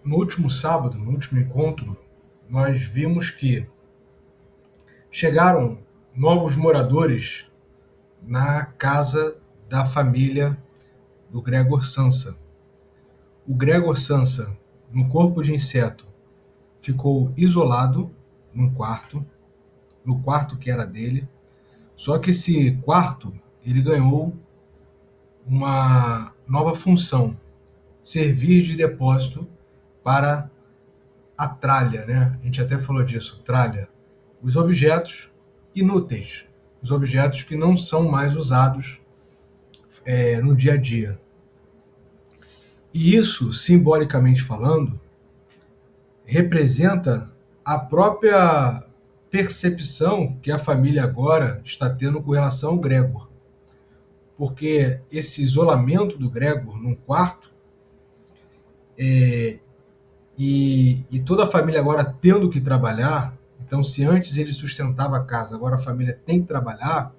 no último sábado, no último encontro, nós vimos que chegaram novos moradores na casa da família do Gregor Samsa. O Gregor Samsa, no corpo de inseto, ficou isolado num quarto, no quarto que era dele. Só que esse quarto, ele ganhou uma nova função, servir de depósito para a tralha, né? A gente até falou disso, tralha. Os objetos inúteis, os objetos que não são mais usados no dia a dia. E isso, simbolicamente falando, representa a própria percepção que a família agora está tendo com relação ao Gregor. Porque esse isolamento do Gregor num quarto, e toda a família agora tendo que trabalhar, então se antes ele sustentava a casa, agora a família tem que trabalhar,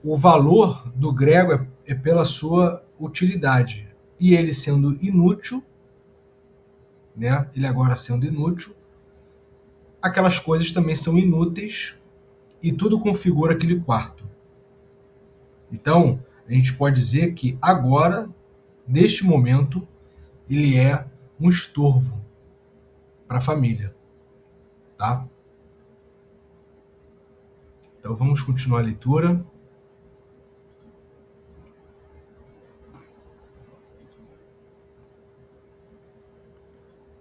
o valor do Gregor é pela sua utilidade. E ele sendo inútil, né? Ele agora sendo inútil, aquelas coisas também são inúteis e tudo configura aquele quarto. Então, a gente pode dizer que agora, neste momento, ele é um estorvo para a família, tá? Então vamos continuar a leitura.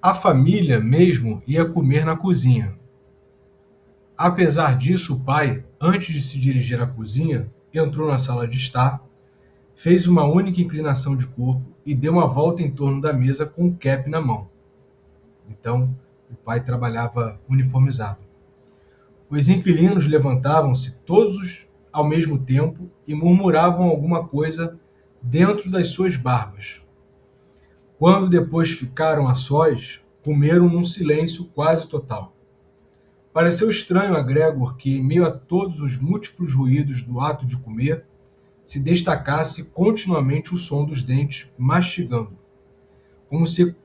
A família mesmo ia comer na cozinha. Apesar disso, o pai, antes de se dirigir à cozinha, entrou na sala de estar, fez uma única inclinação de corpo e deu uma volta em torno da mesa com o cap na mão. Então, o pai trabalhava uniformizado. Os inquilinos levantavam-se todos ao mesmo tempo e murmuravam alguma coisa dentro das suas barbas. Quando depois ficaram a sós, comeram num silêncio quase total. Pareceu estranho a Gregor que, em meio a todos os múltiplos ruídos do ato de comer, se destacasse continuamente o som dos dentes mastigando, como se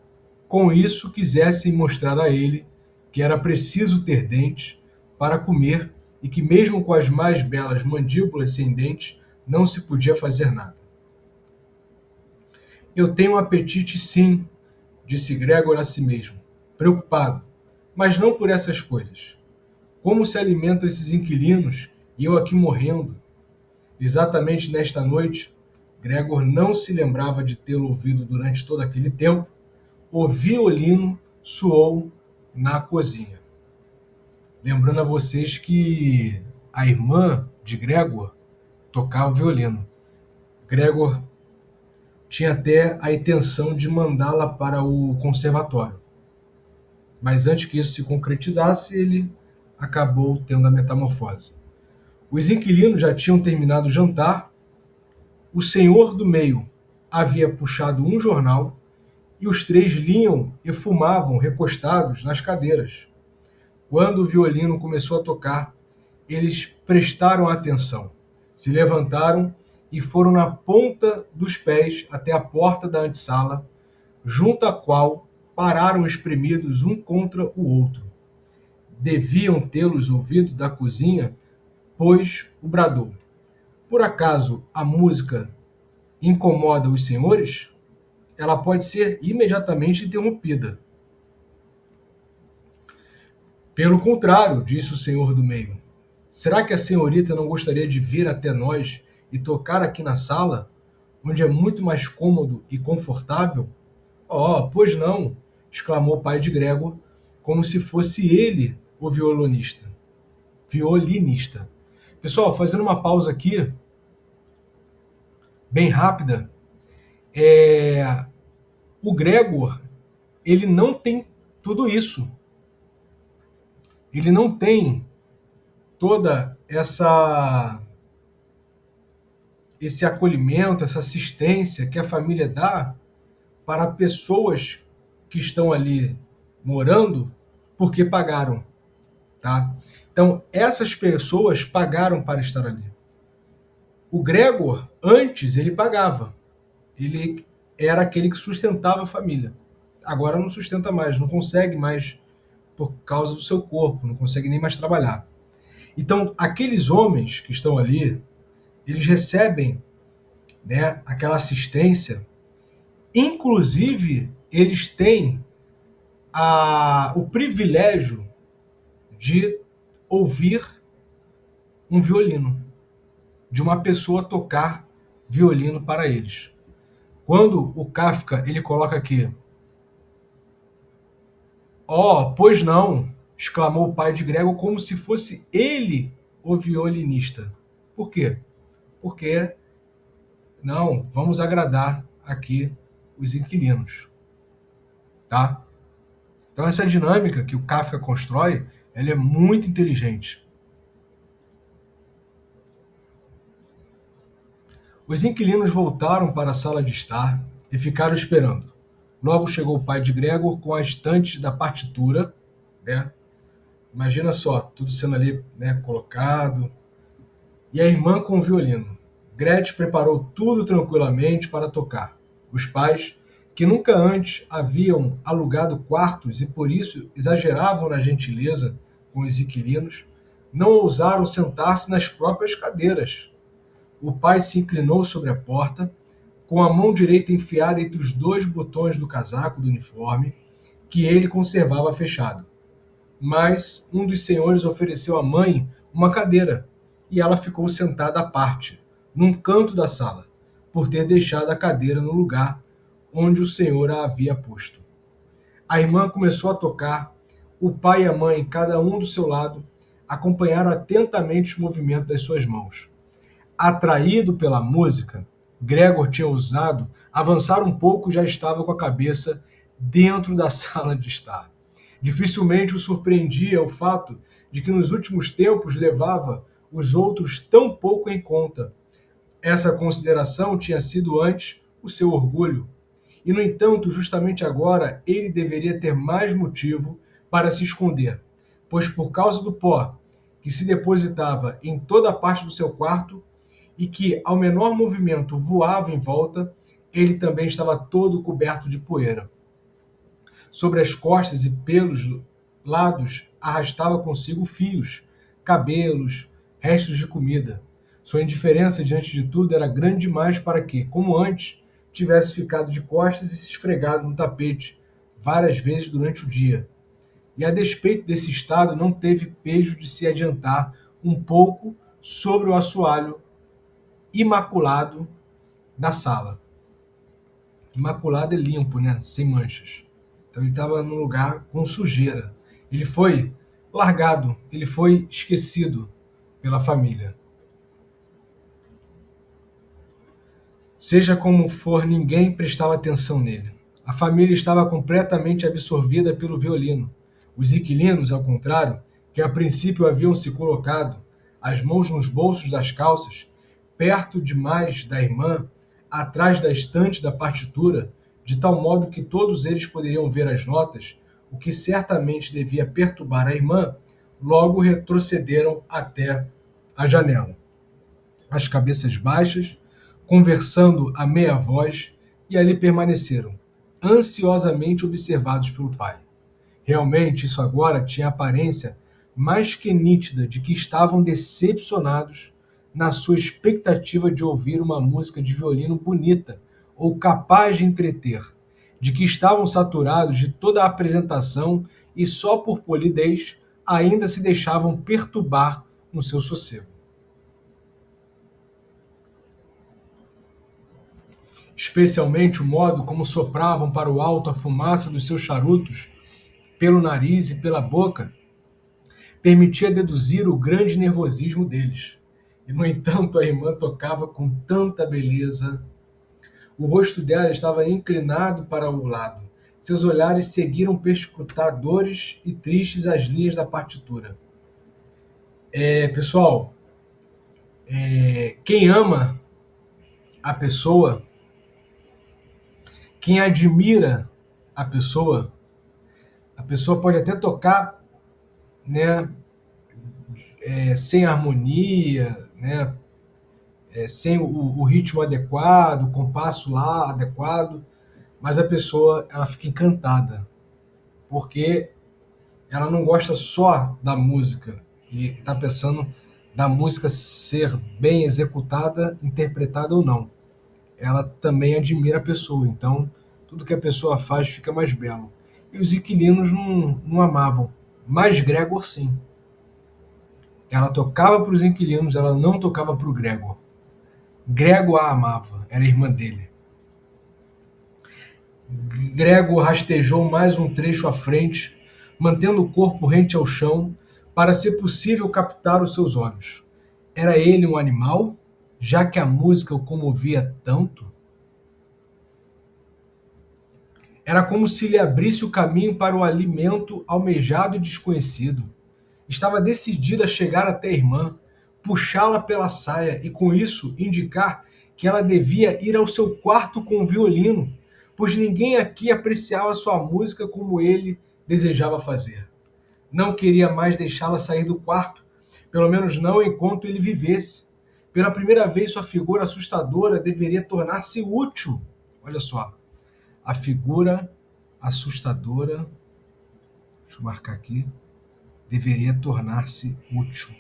com isso quisessem mostrar a ele que era preciso ter dentes para comer e que mesmo com as mais belas mandíbulas sem dentes não se podia fazer nada. Eu tenho um apetite sim, disse Gregor a si mesmo, preocupado, mas não por essas coisas. Como se alimentam esses inquilinos e eu aqui morrendo? Exatamente nesta noite, Gregor não se lembrava de tê-lo ouvido durante todo aquele tempo, o violino soou na cozinha. Lembrando a vocês que a irmã de Gregor tocava violino. Gregor tinha até a intenção de mandá-la para o conservatório. Mas antes que isso se concretizasse, ele acabou tendo a metamorfose. Os inquilinos já tinham terminado o jantar, o senhor do meio havia puxado um jornal e os três liam e fumavam recostados nas cadeiras. Quando o violino começou a tocar, eles prestaram atenção, se levantaram e foram na ponta dos pés até a porta da antessala, junto à qual pararam espremidos um contra o outro. Deviam tê-los ouvido da cozinha, pois o bradou. Por acaso a música incomoda os senhores? Ela pode ser imediatamente interrompida. Pelo contrário, disse o senhor do meio, será que a senhorita não gostaria de vir até nós e tocar aqui na sala, onde é muito mais cômodo e confortável? Oh, pois não, exclamou o pai de Gregor, como se fosse ele o violinista. Pessoal, fazendo uma pausa aqui, bem rápida, o Gregor, ele não tem tudo isso. Ele não tem toda esse acolhimento, essa assistência que a família dá para pessoas que estão ali morando porque pagaram, tá? Então, essas pessoas pagaram para estar ali. O Gregor, antes, ele pagava. Ele era aquele que sustentava a família. agora não sustenta mais, não consegue mais por causa do seu corpo, não consegue nem mais trabalhar. Então, aqueles homens que estão ali, eles recebem, né, aquela assistência, inclusive eles têm o privilégio de ouvir um violino, de uma pessoa tocar violino para eles. Quando o Kafka ele coloca aqui, pois não, exclamou o pai de Gregor como se fosse ele o violinista. Por quê? Porque não, vamos agradar aqui os inquilinos, tá? Então essa dinâmica que o Kafka constrói, ela é muito inteligente. Os inquilinos voltaram para a sala de estar e ficaram esperando. Logo chegou o pai de Gregor com a estante da partitura, né? Imagina só, tudo sendo ali, né, colocado. E a irmã com o violino. Gretchen preparou tudo tranquilamente para tocar. Os pais, que nunca antes haviam alugado quartos e por isso exageravam na gentileza com os inquilinos, não ousaram sentar-se nas próprias cadeiras. O pai se inclinou sobre a porta, com a mão direita enfiada entre os dois botões do casaco do uniforme, que ele conservava fechado. Mas um dos senhores ofereceu à mãe uma cadeira, e ela ficou sentada à parte, num canto da sala, por ter deixado a cadeira no lugar onde o senhor a havia posto. A irmã começou a tocar, o pai e a mãe, cada um do seu lado, acompanharam atentamente os movimentos das suas mãos. Atraído pela música, Gregor tinha ousado avançar um pouco e já estava com a cabeça dentro da sala de estar. Dificilmente o surpreendia o fato de que nos últimos tempos levava os outros tão pouco em conta. Essa consideração tinha sido antes o seu orgulho. E, no entanto, justamente agora ele deveria ter mais motivo para se esconder, pois por causa do pó que se depositava em toda a parte do seu quarto e que, ao menor movimento, voava em volta, ele também estava todo coberto de poeira. Sobre as costas e pelos lados arrastava consigo fios, cabelos, restos de comida. Sua indiferença diante de tudo era grande demais para que, como antes, tivesse ficado de costas e se esfregado no tapete várias vezes durante o dia. E a despeito desse estado, não teve pejo de se adiantar um pouco sobre o assoalho imaculado da sala. Imaculado é limpo, né? Sem manchas. Então ele estava num lugar com sujeira. Ele foi largado, ele foi esquecido pela família. Seja como for, ninguém prestava atenção nele. A família estava completamente absorvida pelo violino. Os inquilinos, ao contrário, que a princípio haviam se colocado as mãos nos bolsos das calças, perto demais da irmã, atrás da estante da partitura, de tal modo que todos eles poderiam ver as notas, o que certamente devia perturbar a irmã, logo retrocederam até a janela. As cabeças baixas, conversando a meia voz, e ali permaneceram, ansiosamente observados pelo pai. Realmente, isso agora tinha a aparência mais que nítida de que estavam decepcionados na sua expectativa de ouvir uma música de violino bonita ou capaz de entreter, de que estavam saturados de toda a apresentação e só por polidez ainda se deixavam perturbar no seu sossego. Especialmente o modo como sopravam para o alto a fumaça dos seus charutos pelo nariz e pela boca permitia deduzir o grande nervosismo deles. E, no entanto, a irmã tocava com tanta beleza. O rosto dela estava inclinado para o lado. Seus olhares seguiram perscrutadores e tristes as linhas da partitura. Pessoal, quem ama a pessoa, quem admira a pessoa pode até tocar, né, sem harmonia, né, sem o ritmo adequado, o compasso lá adequado, mas a pessoa ela fica encantada, porque ela não gosta só da música e está pensando da música ser bem executada, interpretada ou não. Ela também admira a pessoa, então tudo que a pessoa faz fica mais belo. E os inquilinos não amavam, mas Gregor sim. Ela tocava para os inquilinos, ela não tocava para o Gregor. Gregor a amava, era irmã dele. Gregor rastejou mais um trecho à frente, mantendo o corpo rente ao chão, para ser possível captar os seus olhos. Era ele um animal, já que a música o comovia tanto? Era como se lhe abrisse o caminho para o alimento almejado e desconhecido. Estava decidido a chegar até a irmã, puxá-la pela saia e, com isso, indicar que ela devia ir ao seu quarto com o violino, pois ninguém aqui apreciava sua música como ele desejava fazer. Não queria mais deixá-la sair do quarto, pelo menos não enquanto ele vivesse. Pela primeira vez, sua figura assustadora deveria tornar-se útil. Olha só, a figura assustadora, deixa eu marcar aqui, deveria tornar-se útil.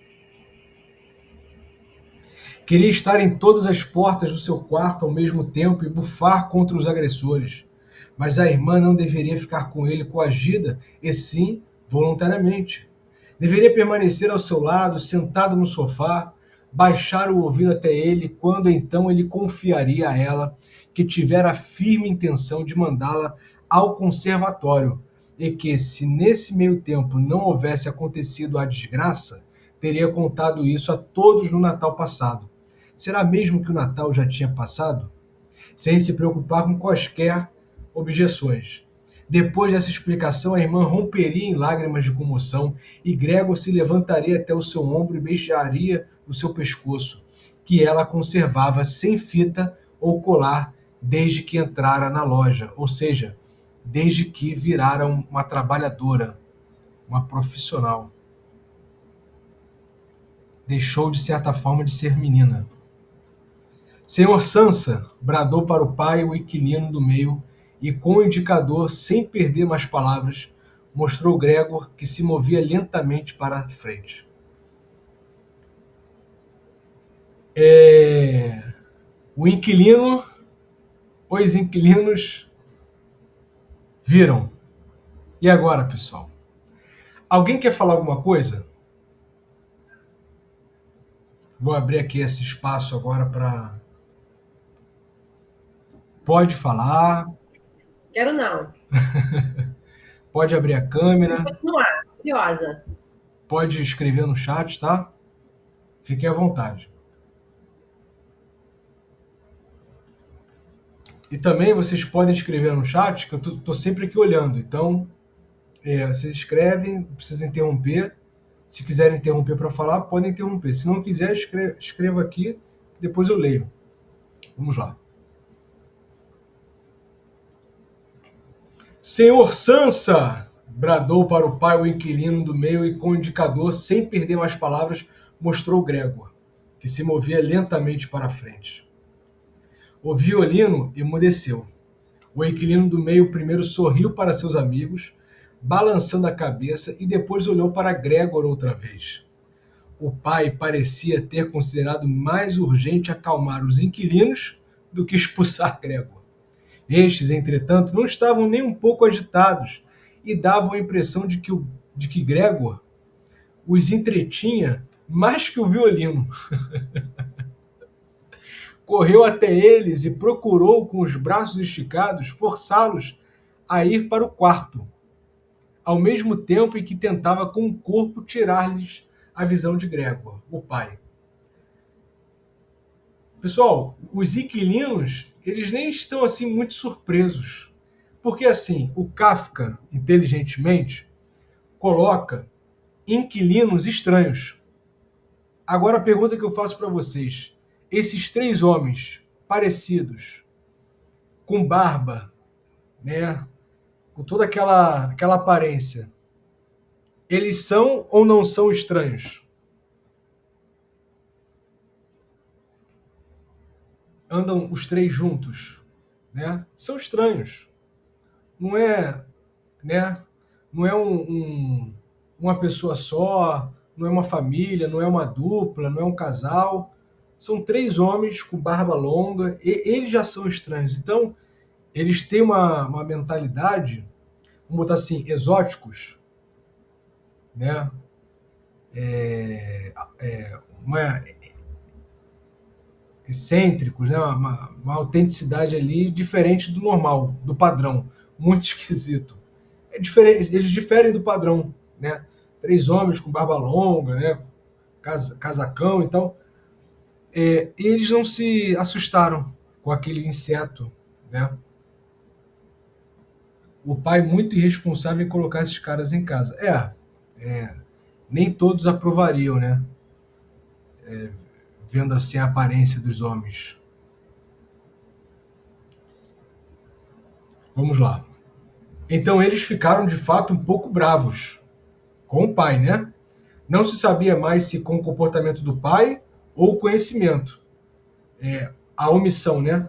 Queria estar em todas as portas do seu quarto ao mesmo tempo e bufar contra os agressores. Mas a irmã não deveria ficar com ele coagida, e sim voluntariamente. Deveria permanecer ao seu lado, sentada no sofá, baixar o ouvido até ele, quando então ele confiaria a ela que tivera a firme intenção de mandá-la ao conservatório, e que, se nesse meio tempo não houvesse acontecido a desgraça, teria contado isso a todos no Natal passado. Será mesmo que o Natal já tinha passado? Sem se preocupar com quaisquer objeções. Depois dessa explicação, a irmã romperia em lágrimas de comoção e Gregor se levantaria até o seu ombro e beijaria o seu pescoço, que ela conservava sem fita ou colar desde que entrara na loja, ou seja, desde que virara uma trabalhadora, uma profissional. Deixou de certa forma de ser menina. Senhor Sansa, bradou para o pai o inquilino do meio, e com o indicador, sem perder mais palavras, mostrou Gregor que se movia lentamente para a frente. O inquilino, os inquilinos viram. E agora, pessoal? Alguém quer falar alguma coisa? Vou abrir aqui esse espaço agora para. Pode falar, Quero não. pode abrir a Vou câmera, continuar. Curiosa. pode escrever no chat, tá? Fiquem à vontade. E também vocês podem escrever no chat, que eu tô sempre aqui olhando. Então, vocês escrevem, não precisa interromper. Se quiserem interromper para falar, podem interromper. Se não quiser, escreva aqui, depois eu leio. Vamos lá. Senhor Sansa! Bradou para o pai o inquilino do meio e, com o indicador, sem perder mais palavras, mostrou Gregor, que se movia lentamente para a frente. O violino emudeceu. O inquilino do meio primeiro sorriu para seus amigos, balançando a cabeça, e depois olhou para Gregor outra vez. O pai parecia ter considerado mais urgente acalmar os inquilinos do que expulsar Gregor. Estes, entretanto, não estavam nem um pouco agitados e davam a impressão de que Gregor os entretinha mais que o violino. Correu até eles e procurou, com os braços esticados, forçá-los a ir para o quarto, ao mesmo tempo em que tentava com o corpo tirar-lhes a visão de Gregor, o pai. Pessoal, os inquilinos, eles nem estão assim muito surpresos, porque assim, o Kafka, inteligentemente, coloca inquilinos estranhos. Agora a pergunta que eu faço para vocês, esses três homens parecidos, com barba, né, com toda aquela aparência, eles são ou não são estranhos? Andam os três juntos, né? São estranhos. não é, né? Não é uma pessoa só, não é uma família, não é uma dupla, não é um casal. São três homens com barba longa, e eles já são estranhos. Então, eles têm uma mentalidade, vamos botar assim, exóticos, né? Uma, excêntricos, né? Uma autenticidade ali diferente do normal, do padrão. Muito esquisito. É diferente, eles diferem do padrão, né? Três homens com barba longa, né? Casacão, então eles não se assustaram com aquele inseto, né? O pai muito irresponsável em colocar esses caras em casa. Nem todos aprovariam, né? Vendo assim a aparência dos homens. Vamos lá. Então eles ficaram de fato um pouco bravos com o pai, né? Não se sabia mais se com o comportamento do pai ou o conhecimento, a omissão, né,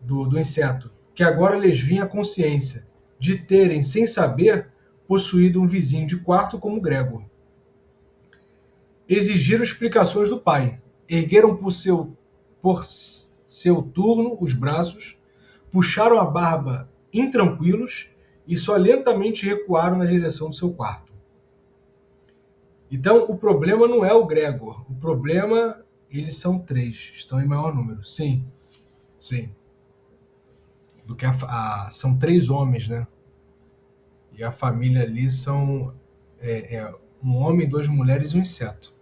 do inseto, que agora lhes vinha a consciência de terem, sem saber, possuído um vizinho de quarto como Gregor. Exigiram explicações do pai, ergueram por seu turno os braços, puxaram a barba intranquilos e só lentamente recuaram na direção do seu quarto. Então, o problema não é o Gregor. O problema, eles são três. Estão em maior número. Sim. Sim. Do que são três homens, né? E a família ali são um homem, duas mulheres e um inseto.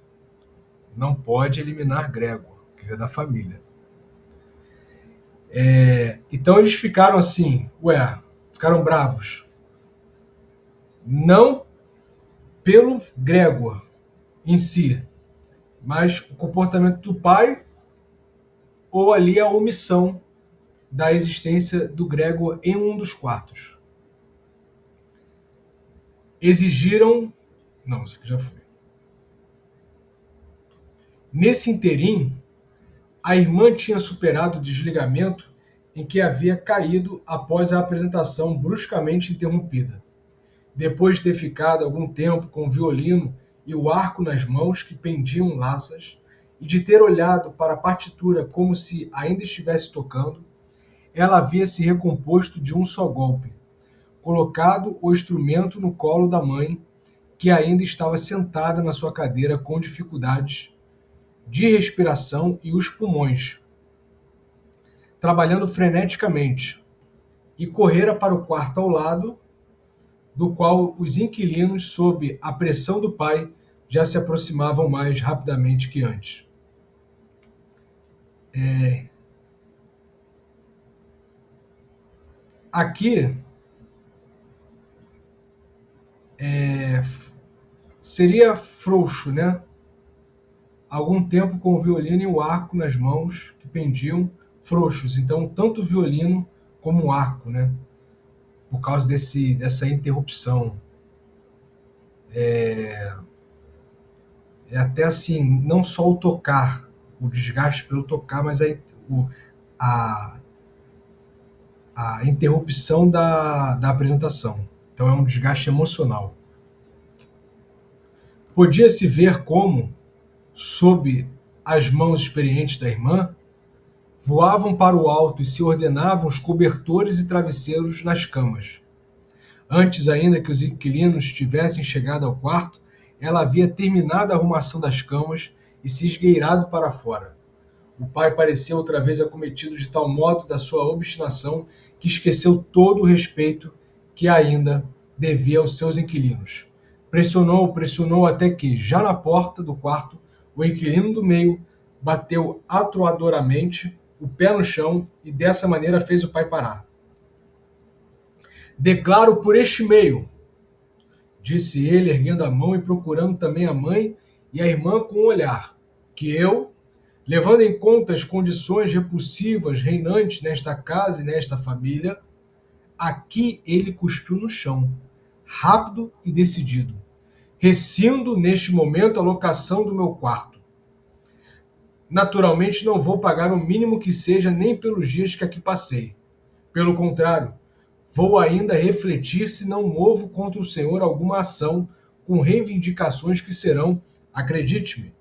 Não pode eliminar Gregor, que é da família. Então eles ficaram assim, ficaram bravos. Não pelo Gregor em si, mas o comportamento do pai ou ali a omissão da existência do Gregor em um dos quartos. Exigiram... Não, isso aqui já foi. Nesse interim, a irmã tinha superado o desligamento em que havia caído após a apresentação bruscamente interrompida. Depois de ter ficado algum tempo com o violino e o arco nas mãos que pendiam laças, e de ter olhado para a partitura como se ainda estivesse tocando, ela havia se recomposto de um só golpe, colocado o instrumento no colo da mãe, que ainda estava sentada na sua cadeira com dificuldades de respiração e os pulmões, trabalhando freneticamente, e correra para o quarto ao lado, do qual os inquilinos, sob a pressão do pai, já se aproximavam mais rapidamente que antes. Aqui seria frouxo, né? Algum tempo com o violino e o arco nas mãos que pendiam frouxos. Então, tanto o violino como o arco, né? Por causa dessa interrupção. É até assim, não só o tocar, o desgaste pelo tocar, mas a interrupção da apresentação. Então é um desgaste emocional. Podia-se ver como, sob as mãos experientes da irmã, voavam para o alto e se ordenavam os cobertores e travesseiros nas camas. Antes ainda que os inquilinos tivessem chegado ao quarto, ela havia terminado a arrumação das camas e se esgueirado para fora. O pai pareceu outra vez acometido de tal modo da sua obstinação que esqueceu todo o respeito que ainda devia aos seus inquilinos. Pressionou até que, já na porta do quarto, o inquilino do meio bateu atroadoramente o pé no chão e dessa maneira fez o pai parar. Declaro por este meio, disse ele, erguendo a mão e procurando também a mãe e a irmã com um olhar, que eu, levando em conta as condições repulsivas reinantes nesta casa e nesta família, aqui ele cuspiu no chão, rápido e decidido, rescindo neste momento a locação do meu quarto. Naturalmente não vou pagar o mínimo que seja nem pelos dias que aqui passei. Pelo contrário, Vou ainda refletir se não movo contra o Senhor alguma ação com reivindicações que serão, acredite-me,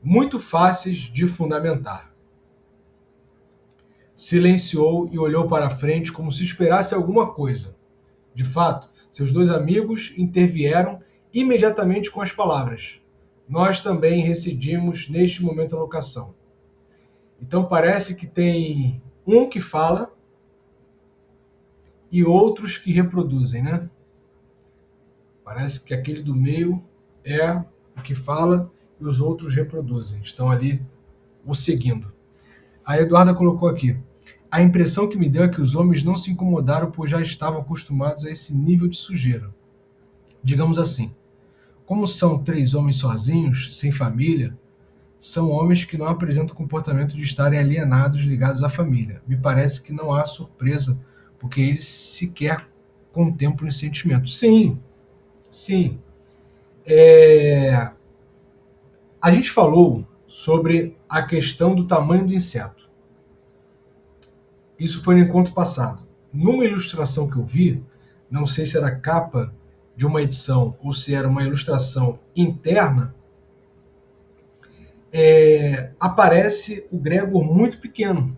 muito fáceis de fundamentar. Silenciou e olhou para frente como se esperasse alguma coisa. De fato, seus dois amigos intervieram imediatamente com as palavras: nós também residimos neste momento na locação. Então parece que tem um que fala e outros que reproduzem, né? Parece que aquele do meio é o que fala e os outros reproduzem. Estão ali o seguindo. A Eduarda colocou aqui: a impressão que me deu é que os homens não se incomodaram, pois já estavam acostumados a esse nível de sujeira. Digamos assim, como são 3 homens sozinhos, sem família, são homens que não apresentam o comportamento de estarem alienados, ligados à família. Me parece que não há surpresa, porque eles sequer contemplam esse sentimento. Sim, sim. A gente falou sobre a questão do tamanho do inseto. Isso foi no encontro passado. Numa ilustração que eu vi, não sei se era capa de uma edição ou se era uma ilustração interna, aparece o Gregor muito pequeno.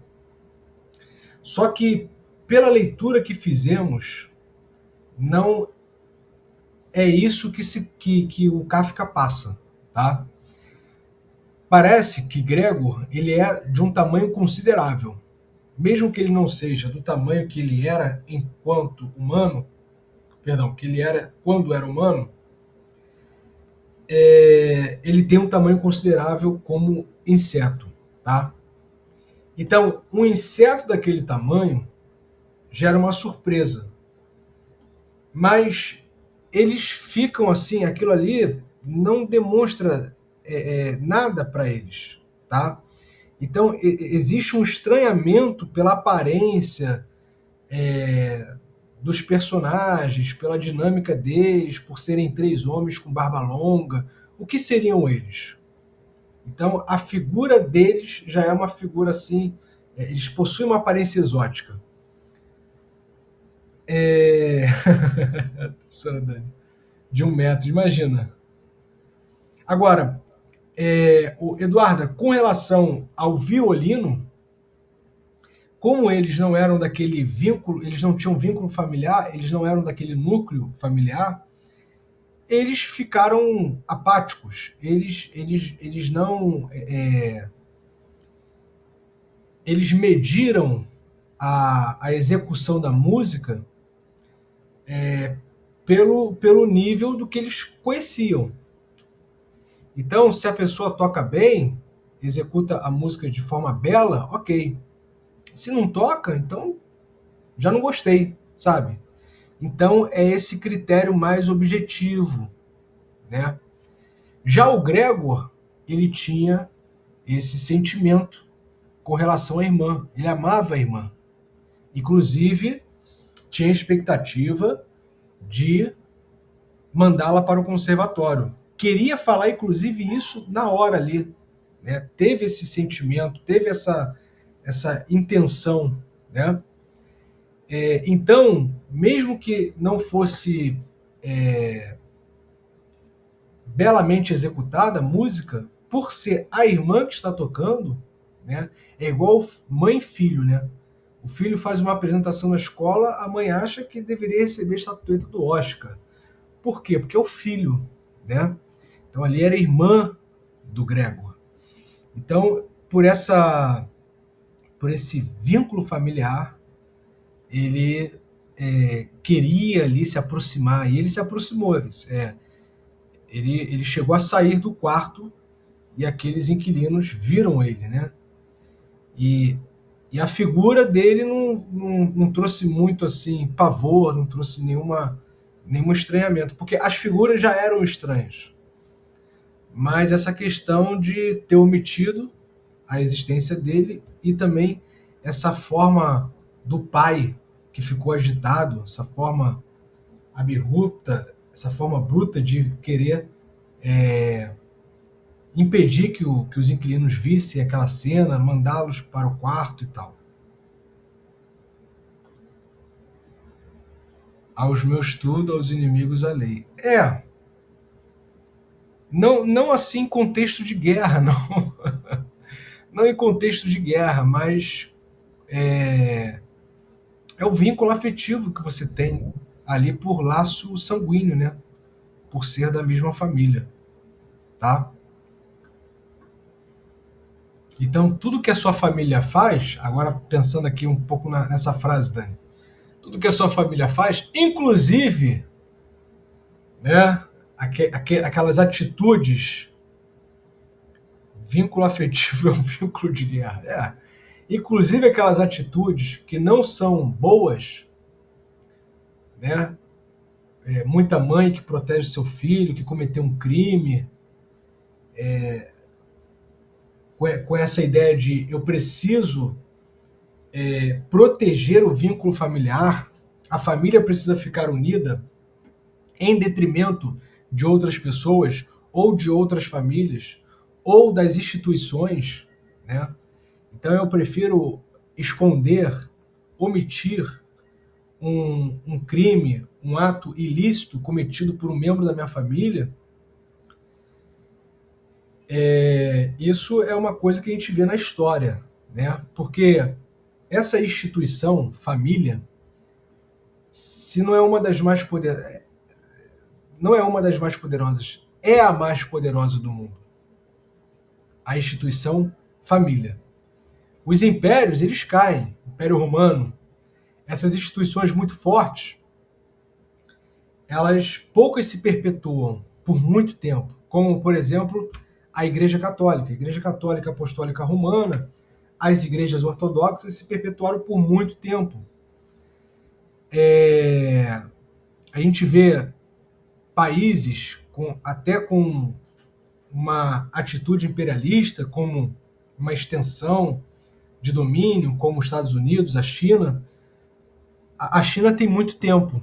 Só que, pela leitura que fizemos, não é isso que o Kafka passa, tá? Parece que Gregor ele é de um tamanho considerável. Mesmo que ele não seja do tamanho que ele era enquanto humano, que ele era quando era humano, ele tem um tamanho considerável como inseto, tá? Então, um inseto daquele tamanho gera uma surpresa. Mas eles ficam assim, aquilo ali não demonstra nada para eles, tá? Então, existe um estranhamento pela aparência dos personagens, pela dinâmica deles, por serem 3 homens com barba longa. O que seriam eles? Então, a figura deles já é uma figura assim, eles possuem uma aparência exótica. Professora Dani, de 1 metro, imagina. Agora, Eduarda, com relação ao violino, como eles não eram daquele vínculo, eles não tinham vínculo familiar, eles não eram daquele núcleo familiar, eles ficaram apáticos. Eles não. Eles mediram a execução da música pelo nível do que eles conheciam. Então, se a pessoa toca bem, executa a música de forma bela, ok. Se não toca, então já não gostei, sabe? Então é esse critério mais objetivo, né? Já o Gregor, ele tinha esse sentimento com relação à irmã. Ele amava a irmã. Inclusive, tinha expectativa de mandá-la para o conservatório. Queria falar, inclusive, isso na hora ali. Né? Teve esse sentimento, teve essa intenção. Né? Então, mesmo que não fosse belamente executada a música, por ser a irmã que está tocando, né, é igual mãe e filho, né? O filho faz uma apresentação na escola, a mãe acha que deveria receber a estatueta do Oscar. Por quê? Porque é o filho, né? Então ali era a irmã do Gregor. Então, por esse vínculo familiar, ele queria ali se aproximar, e ele se aproximou. Ele chegou a sair do quarto e aqueles inquilinos viram ele, né? E a figura dele não trouxe muito assim pavor, não trouxe nenhum estranhamento, porque as figuras já eram estranhas. Mas essa questão de ter omitido a existência dele e também essa forma do pai que ficou agitado, essa forma abrupta, essa forma bruta de querer impedir que os inquilinos vissem aquela cena, mandá-los para o quarto e tal. Aos meus tudo, aos inimigos a lei. Não assim em contexto de guerra, não. Não em contexto de guerra, mas é o vínculo afetivo que você tem ali por laço sanguíneo, né? Por ser da mesma família, tá? Então, tudo que a sua família faz, agora pensando aqui um pouco nessa frase, Dani, tudo que a sua família faz, inclusive, né, aquelas atitudes, vínculo afetivo é um vínculo de guerra, inclusive aquelas atitudes que não são boas, né, muita mãe que protege seu filho, que cometeu um crime, com essa ideia de eu preciso proteger o vínculo familiar, a família precisa ficar unida em detrimento de outras pessoas ou de outras famílias ou das instituições, né? Então eu prefiro esconder, omitir um crime, um ato ilícito cometido por um membro da minha família. Isso é uma coisa que a gente vê na história, né? Porque essa instituição, família, se não é uma das mais poderosas, não é uma das mais poderosas, é a mais poderosa do mundo. A instituição família. Os impérios, eles caem. Império Romano, essas instituições muito fortes, elas poucas se perpetuam por muito tempo, como, por exemplo, a Igreja Católica Apostólica Romana, as igrejas ortodoxas se perpetuaram por muito tempo. A gente vê países até com uma atitude imperialista, como uma extensão de domínio, como os Estados Unidos, a China. A China tem muito tempo,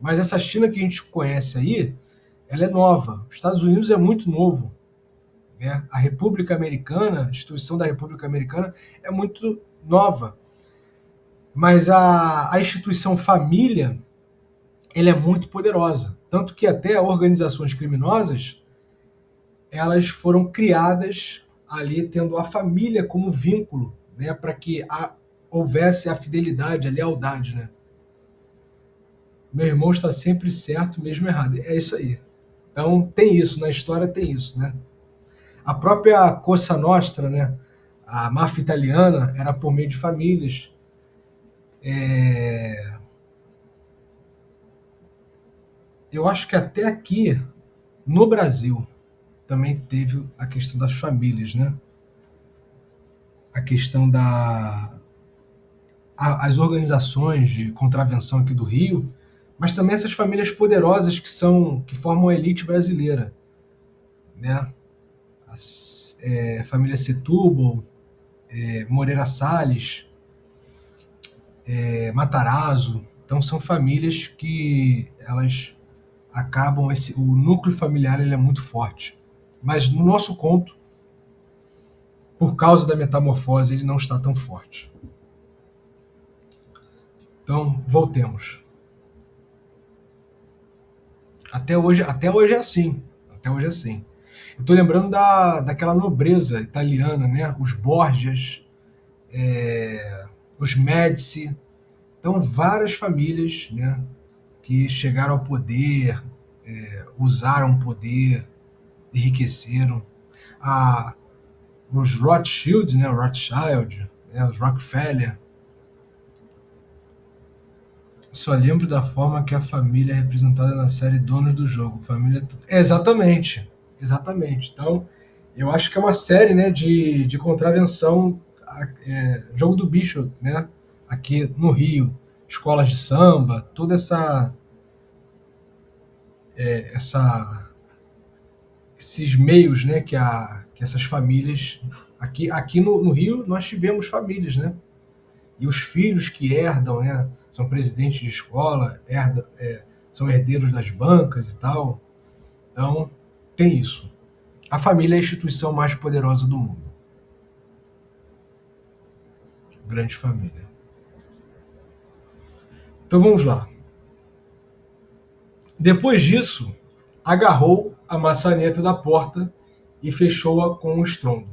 mas essa China que a gente conhece aí, ela é nova. Os Estados Unidos é muito novo, né? A República Americana, a instituição da República Americana é muito nova. Mas a instituição família, ela é muito poderosa. Tanto que até organizações criminosas, elas foram criadas ali tendo a família como vínculo, né, para que houvesse a fidelidade, a lealdade, né? Meu irmão está sempre certo, mesmo errado. É isso aí. Então tem isso, na história tem isso, né? A própria Cosa Nostra, né? A máfia italiana era por meio de famílias. Eu acho que até aqui, no Brasil, também teve a questão das famílias, né? A questão as organizações de contravenção aqui do Rio, mas também essas famílias poderosas que formam a elite brasileira, né? Família Setúbal, Moreira Salles, Matarazzo. Então são famílias que elas acabam o núcleo familiar ele é muito forte. Mas no nosso conto, por causa da metamorfose, ele não está tão forte. Então, voltemos. Até hoje é assim. Até hoje é assim. Eu estou lembrando daquela nobreza italiana, né? Os Borgias, os Médici. Então, várias famílias, né, que chegaram ao poder, usaram o poder, enriqueceram. Os Rothschild, né, Rothschild, né, os Rockefeller. Só lembro da forma que a família é representada na série Donos do Jogo. Família. Exatamente. Exatamente. Então, eu acho que é uma série, né, de contravenção, jogo do bicho, né, aqui no Rio. Escolas de samba, toda esses meios, né, que essas famílias. Aqui no Rio nós tivemos famílias, né? E os filhos que herdam, né, são presidentes de escola, são herdeiros das bancas e tal. Então, tem isso. A família é a instituição mais poderosa do mundo. Grande família. Então vamos lá. Depois disso, agarrou a maçaneta da porta e fechou-a com um estrondo.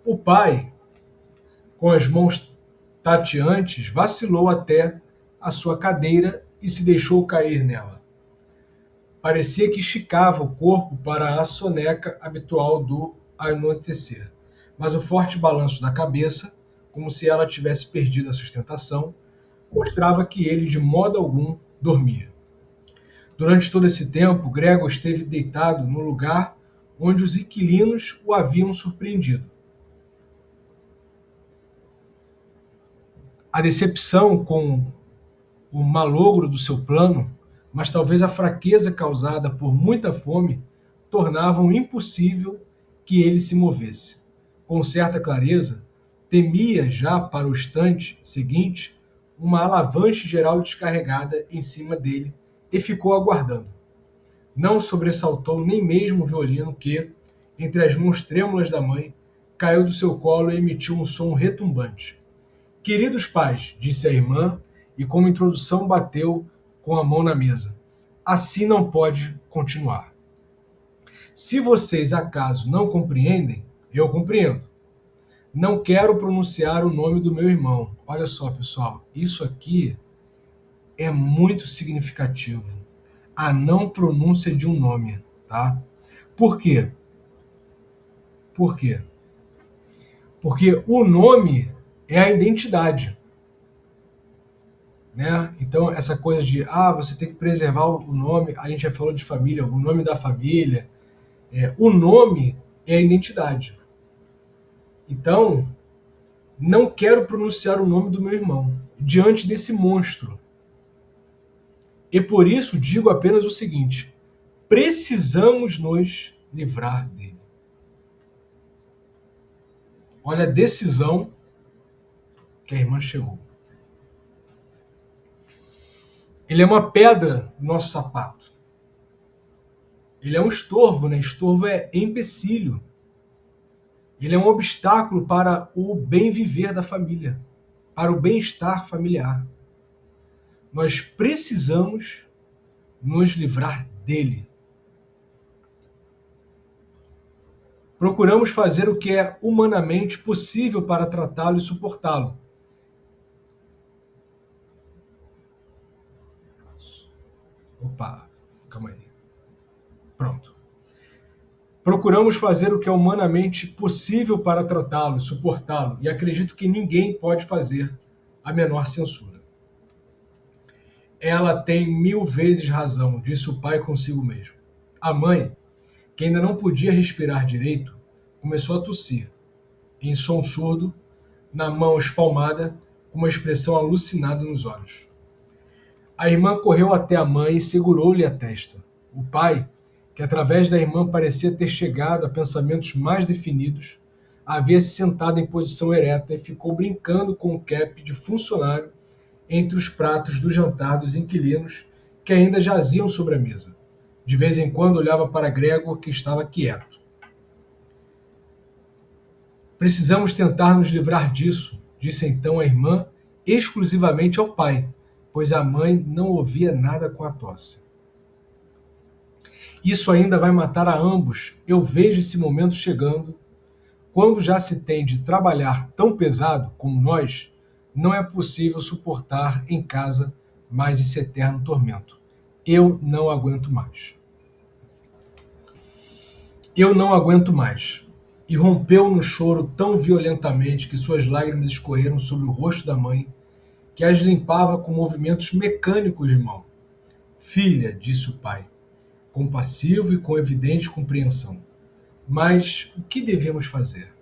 O pai, com as mãos tateantes, vacilou até a sua cadeira e se deixou cair nela. Parecia que esticava o corpo para a soneca habitual do anoitecer, mas o forte balanço da cabeça, como se ela tivesse perdido a sustentação, mostrava que ele de modo algum dormia. Durante todo esse tempo, Gregor esteve deitado no lugar onde os inquilinos o haviam surpreendido. A decepção com o malogro do seu plano, mas talvez a fraqueza causada por muita fome, tornavam impossível que ele se movesse. Com certa clareza, temia já para o instante seguinte uma alavanche geral descarregada em cima dele e ficou aguardando. Não sobressaltou nem mesmo o violino que, entre as mãos trêmulas da mãe, caiu do seu colo e emitiu um som retumbante. Queridos pais, disse a irmã, e como introdução bateu com a mão na mesa. Assim não pode continuar. Se vocês acaso não compreendem, eu compreendo. Não quero pronunciar o nome do meu irmão. Olha só, pessoal, isso aqui é muito significativo. A não pronúncia de um nome, tá? Por quê? Por quê? Porque o nome é a identidade. Né? Então, essa coisa de você tem que preservar o nome, a gente já falou de família, o nome da família, o nome é a identidade. Então, não quero pronunciar o nome do meu irmão diante desse monstro. E por isso digo apenas o seguinte: precisamos nos livrar dele. Olha a decisão que a irmã chegou. Ele é uma pedra no nosso sapato. Ele é um estorvo, né? Estorvo é empecilho. Ele é um obstáculo para o bem viver da família, para o bem-estar familiar. Nós precisamos nos livrar dele. Procuramos fazer o que é humanamente possível para tratá-lo e suportá-lo. Opa, calma aí. Pronto. Procuramos fazer o que é humanamente possível para tratá-lo e suportá-lo, e acredito que ninguém pode fazer a menor censura. Ela tem 1000 vezes razão, disse o pai consigo mesmo. A mãe, que ainda não podia respirar direito, começou a tossir, em som surdo, na mão espalmada, com uma expressão alucinada nos olhos. A irmã correu até a mãe e segurou-lhe a testa. O pai, que através da irmã parecia ter chegado a pensamentos mais definidos, havia-se sentado em posição ereta e ficou brincando com o cap de funcionário entre os pratos do jantar dos inquilinos que ainda jaziam sobre a mesa. De vez em quando olhava para Gregor, que estava quieto. Precisamos tentar nos livrar disso, disse então a irmã exclusivamente ao pai, pois a mãe não ouvia nada com a tosse. Isso ainda vai matar a ambos. Eu vejo esse momento chegando. Quando já se tem de trabalhar tão pesado como nós, não é possível suportar em casa mais esse eterno tormento. Eu não aguento mais. Eu não aguento mais. E rompeu no choro tão violentamente que suas lágrimas escorreram sobre o rosto da mãe, que as limpava com movimentos mecânicos de mão. Filha, disse o pai, compassivo e com evidente compreensão. Mas o que devemos fazer?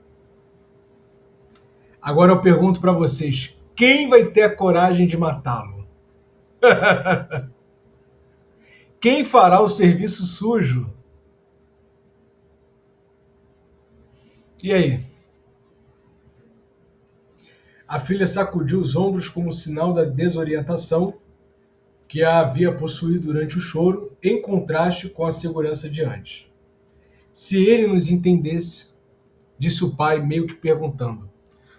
Agora eu pergunto para vocês, quem vai ter a coragem de matá-lo? Quem fará o serviço sujo? E aí? A filha sacudiu os ombros como sinal da desorientação que a havia possuído durante o choro, em contraste com a segurança de antes. Se ele nos entendesse, disse o pai, meio que perguntando.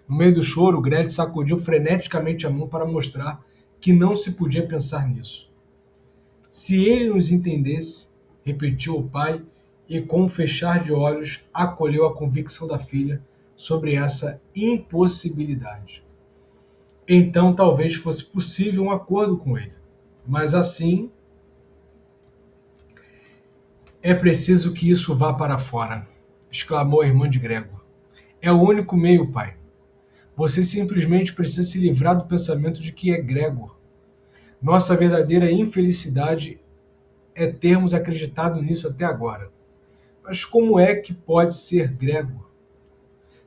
No meio do choro, Gretchen sacudiu freneticamente a mão para mostrar que não se podia pensar nisso. Se ele nos entendesse, repetiu o pai, e com um fechar de olhos acolheu a convicção da filha sobre essa impossibilidade. Então talvez fosse possível um acordo com ele. Mas assim, é preciso que isso vá para fora, exclamou a irmã de Gregor. É o único meio, pai. Você simplesmente precisa se livrar do pensamento de que é Gregor. Nossa verdadeira infelicidade é termos acreditado nisso até agora. Mas como é que pode ser Gregor?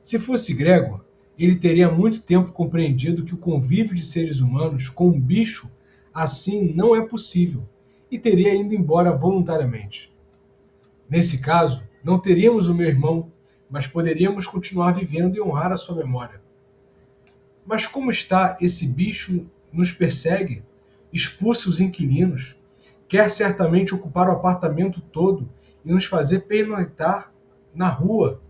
Se fosse Gregor, ele teria há muito tempo compreendido que o convívio de seres humanos com um bicho assim não é possível e teria ido embora voluntariamente. Nesse caso, não teríamos o meu irmão, mas poderíamos continuar vivendo e honrar a sua memória. Mas como está esse bicho nos persegue, expulsa os inquilinos, quer certamente ocupar o apartamento todo e nos fazer pernoitar na rua.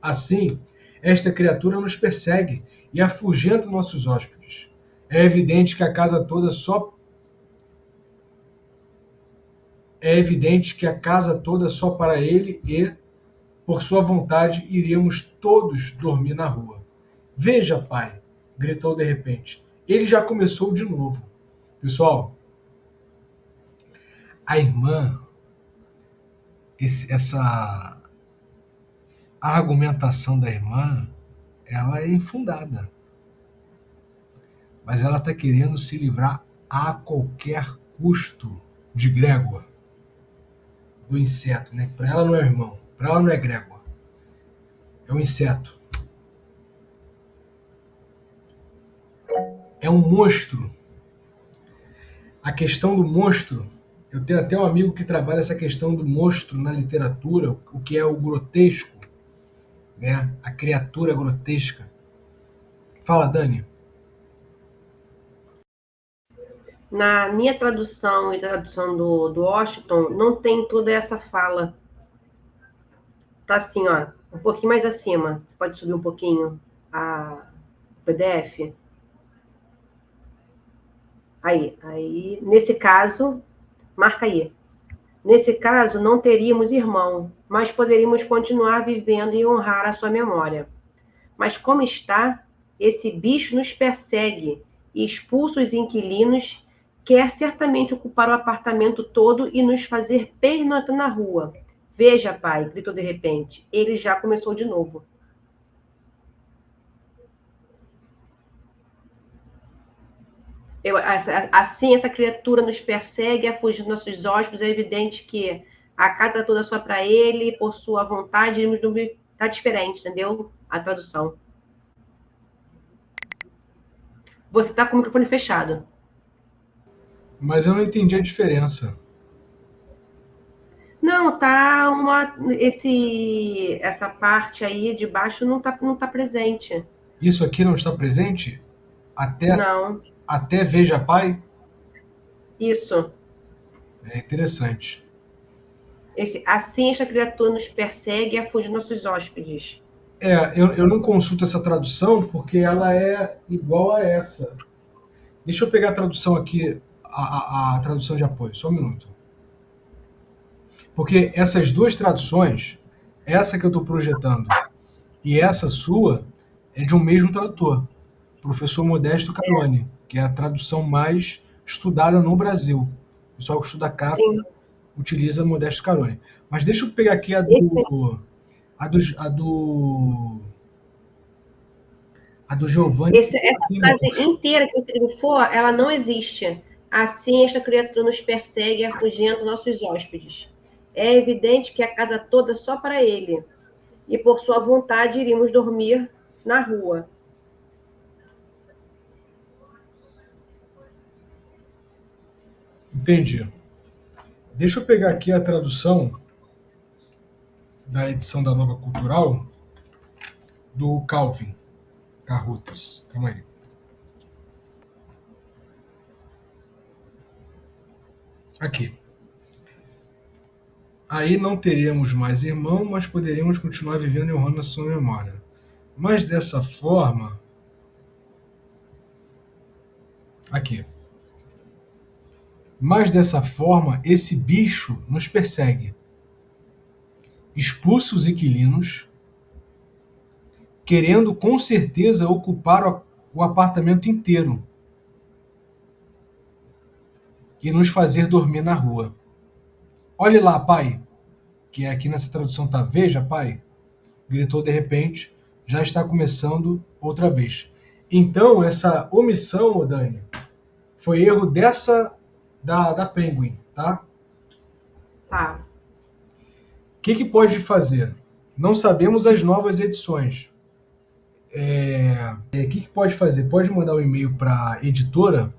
Assim, esta criatura nos persegue e afugenta nossos hóspedes. É evidente que a casa toda só para ele e, por sua vontade, iríamos todos dormir na rua. Veja, pai, gritou de repente. Ele já começou de novo. Pessoal, a irmã, essa argumentação da irmã, ela é infundada. Mas ela está querendo se livrar a qualquer custo de Gregor, do inseto, né? Para ela não é irmão, para ela não é Gregor, é um inseto. É um monstro. A questão do monstro, eu tenho até um amigo que trabalha essa questão do monstro na literatura, o que é o grotesco, né? A criatura grotesca. Fala, Dani. Na minha tradução e tradução do Washington, não tem toda essa fala. Tá assim, ó, um pouquinho mais acima. Você pode subir um pouquinho o PDF? Aí, nesse caso, marca aí. Nesse caso, não teríamos irmão, mas poderíamos continuar vivendo e honrar a sua memória. Mas como está, esse bicho nos persegue e expulsa os inquilinos, quer certamente ocupar o apartamento todo e nos fazer pernoitar na rua. Veja, pai, gritou de repente. Ele já começou de novo. Assim, essa criatura nos persegue, a fugir dos nossos hóspedes. É evidente que a casa toda é só para ele, por sua vontade, iremos dormir. Tá diferente, entendeu? A tradução. Você tá com o microfone fechado. Mas eu não entendi a diferença. Não, essa parte aí de baixo não tá presente. Isso aqui não está presente? Não, Até veja pai? isso. É interessante. Assim esta criatura nos persegue e afuge nossos hóspedes. Eu não consulto essa tradução porque ela é igual a essa. Deixa eu pegar a tradução aqui, a tradução de apoio, só um minuto. Porque essas duas traduções, essa que eu estou projetando e essa sua, é de um mesmo tradutor, professor Modesto Caroni, que é a tradução mais estudada no Brasil. O pessoal que estuda capa Sim, utiliza Modesto Caroni. Mas deixa eu pegar aqui a do Giovanni. essa frase inteira que você grifou, ela não existe. Assim esta criatura nos persegue e afugenta nossos hóspedes. É evidente que a casa toda é só para ele. E por sua vontade iríamos dormir na rua. Entendi. Deixa eu pegar aqui a tradução da edição da Nova Cultural do Calvin Carruthers. Calma aí. Aqui. Aí não teríamos mais irmão, mas poderíamos continuar vivendo e honrando a sua memória. Mas dessa forma. Aqui. Mas dessa forma, esse bicho nos persegue. Expulsa os inquilinos, querendo com certeza ocupar o apartamento inteiro e nos fazer dormir na rua. Olhe lá, pai, que aqui nessa tradução tá veja, pai, gritou de repente, já está começando outra vez. Então, essa omissão, Dani, foi erro dessa da Penguin, tá? Tá. O que pode fazer? Não sabemos as novas edições. O que pode fazer? Pode mandar um e-mail para a editora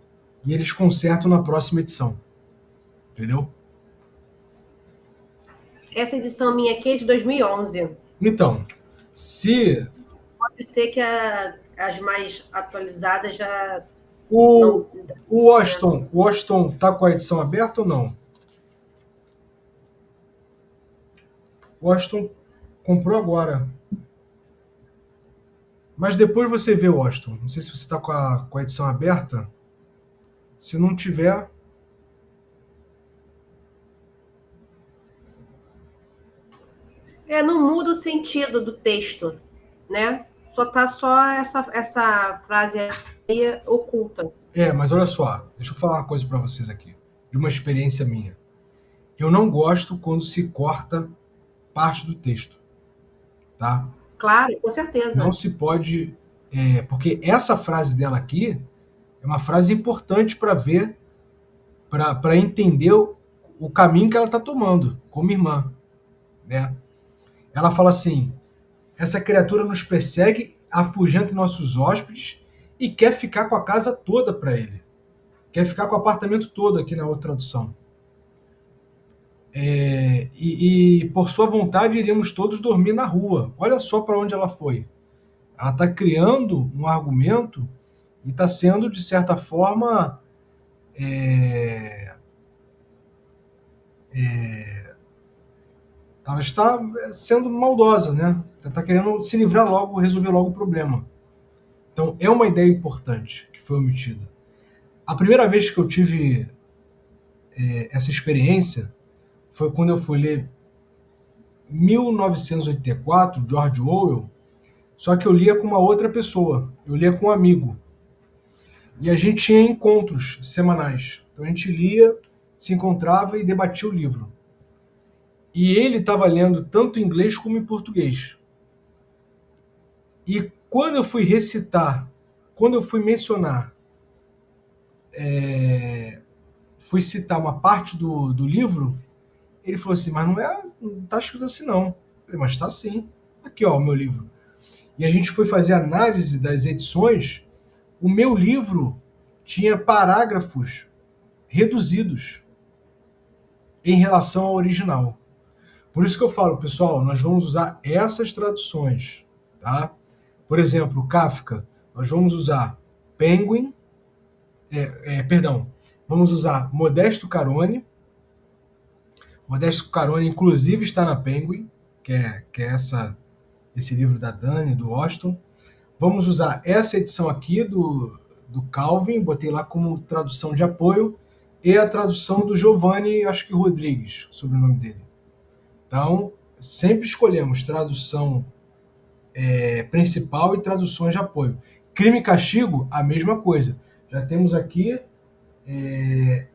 e eles consertam na próxima edição. Entendeu? Essa edição minha aqui é de 2011. Então, se Pode ser que as mais atualizadas já... o Washington tá com a edição aberta ou não? O Washington comprou agora. Mas depois você vê o Washington. Não sei se você está com a edição aberta. Se não tiver... Não muda o sentido do texto, né? Só essa frase aí oculta. Mas olha só. Deixa eu falar uma coisa para vocês aqui. De uma experiência minha. Eu não gosto quando se corta parte do texto. Tá? Claro, com certeza. Não se pode... porque essa frase dela aqui é uma frase importante para ver, para entender o caminho que ela está tomando como irmã. Né? Ela fala assim, essa criatura nos persegue, afugenta nossos hóspedes e quer ficar com a casa toda para ele. Quer ficar com o apartamento todo aqui na outra tradução. E por sua vontade iríamos todos dormir na rua. Olha só para onde ela foi. Ela está criando um argumento e está sendo, de certa forma, ela está sendo maldosa, né? Ela está querendo se livrar logo, resolver logo o problema. Então, é uma ideia importante que foi omitida. A primeira vez que eu tive essa experiência foi quando eu fui ler 1984, George Orwell, só que eu lia com uma outra pessoa, eu lia com um amigo. E a gente tinha encontros semanais. Então a gente lia, se encontrava e debatia o livro. E ele estava lendo tanto em inglês como em português. E quando eu fui recitar, quando eu fui mencionar, fui citar uma parte do livro, ele falou assim, mas não está escrito assim não. Eu falei, mas está sim. Aqui, ó, o meu livro. E a gente foi fazer análise das edições. O meu livro tinha parágrafos reduzidos em relação ao original. Por isso que eu falo, pessoal, nós vamos usar essas traduções, tá? Por exemplo, Kafka, nós vamos usar Penguin, vamos usar Modesto Carone. Modesto Carone, inclusive, está na Penguin, que é esse livro da Dani, do Washington. Vamos usar essa edição aqui do Calvin, botei lá como tradução de apoio, e a tradução do Giovanni, acho que Rodrigues, sobre o nome dele. Então, sempre escolhemos tradução principal e traduções de apoio. Crime e Castigo, a mesma coisa. Já temos aqui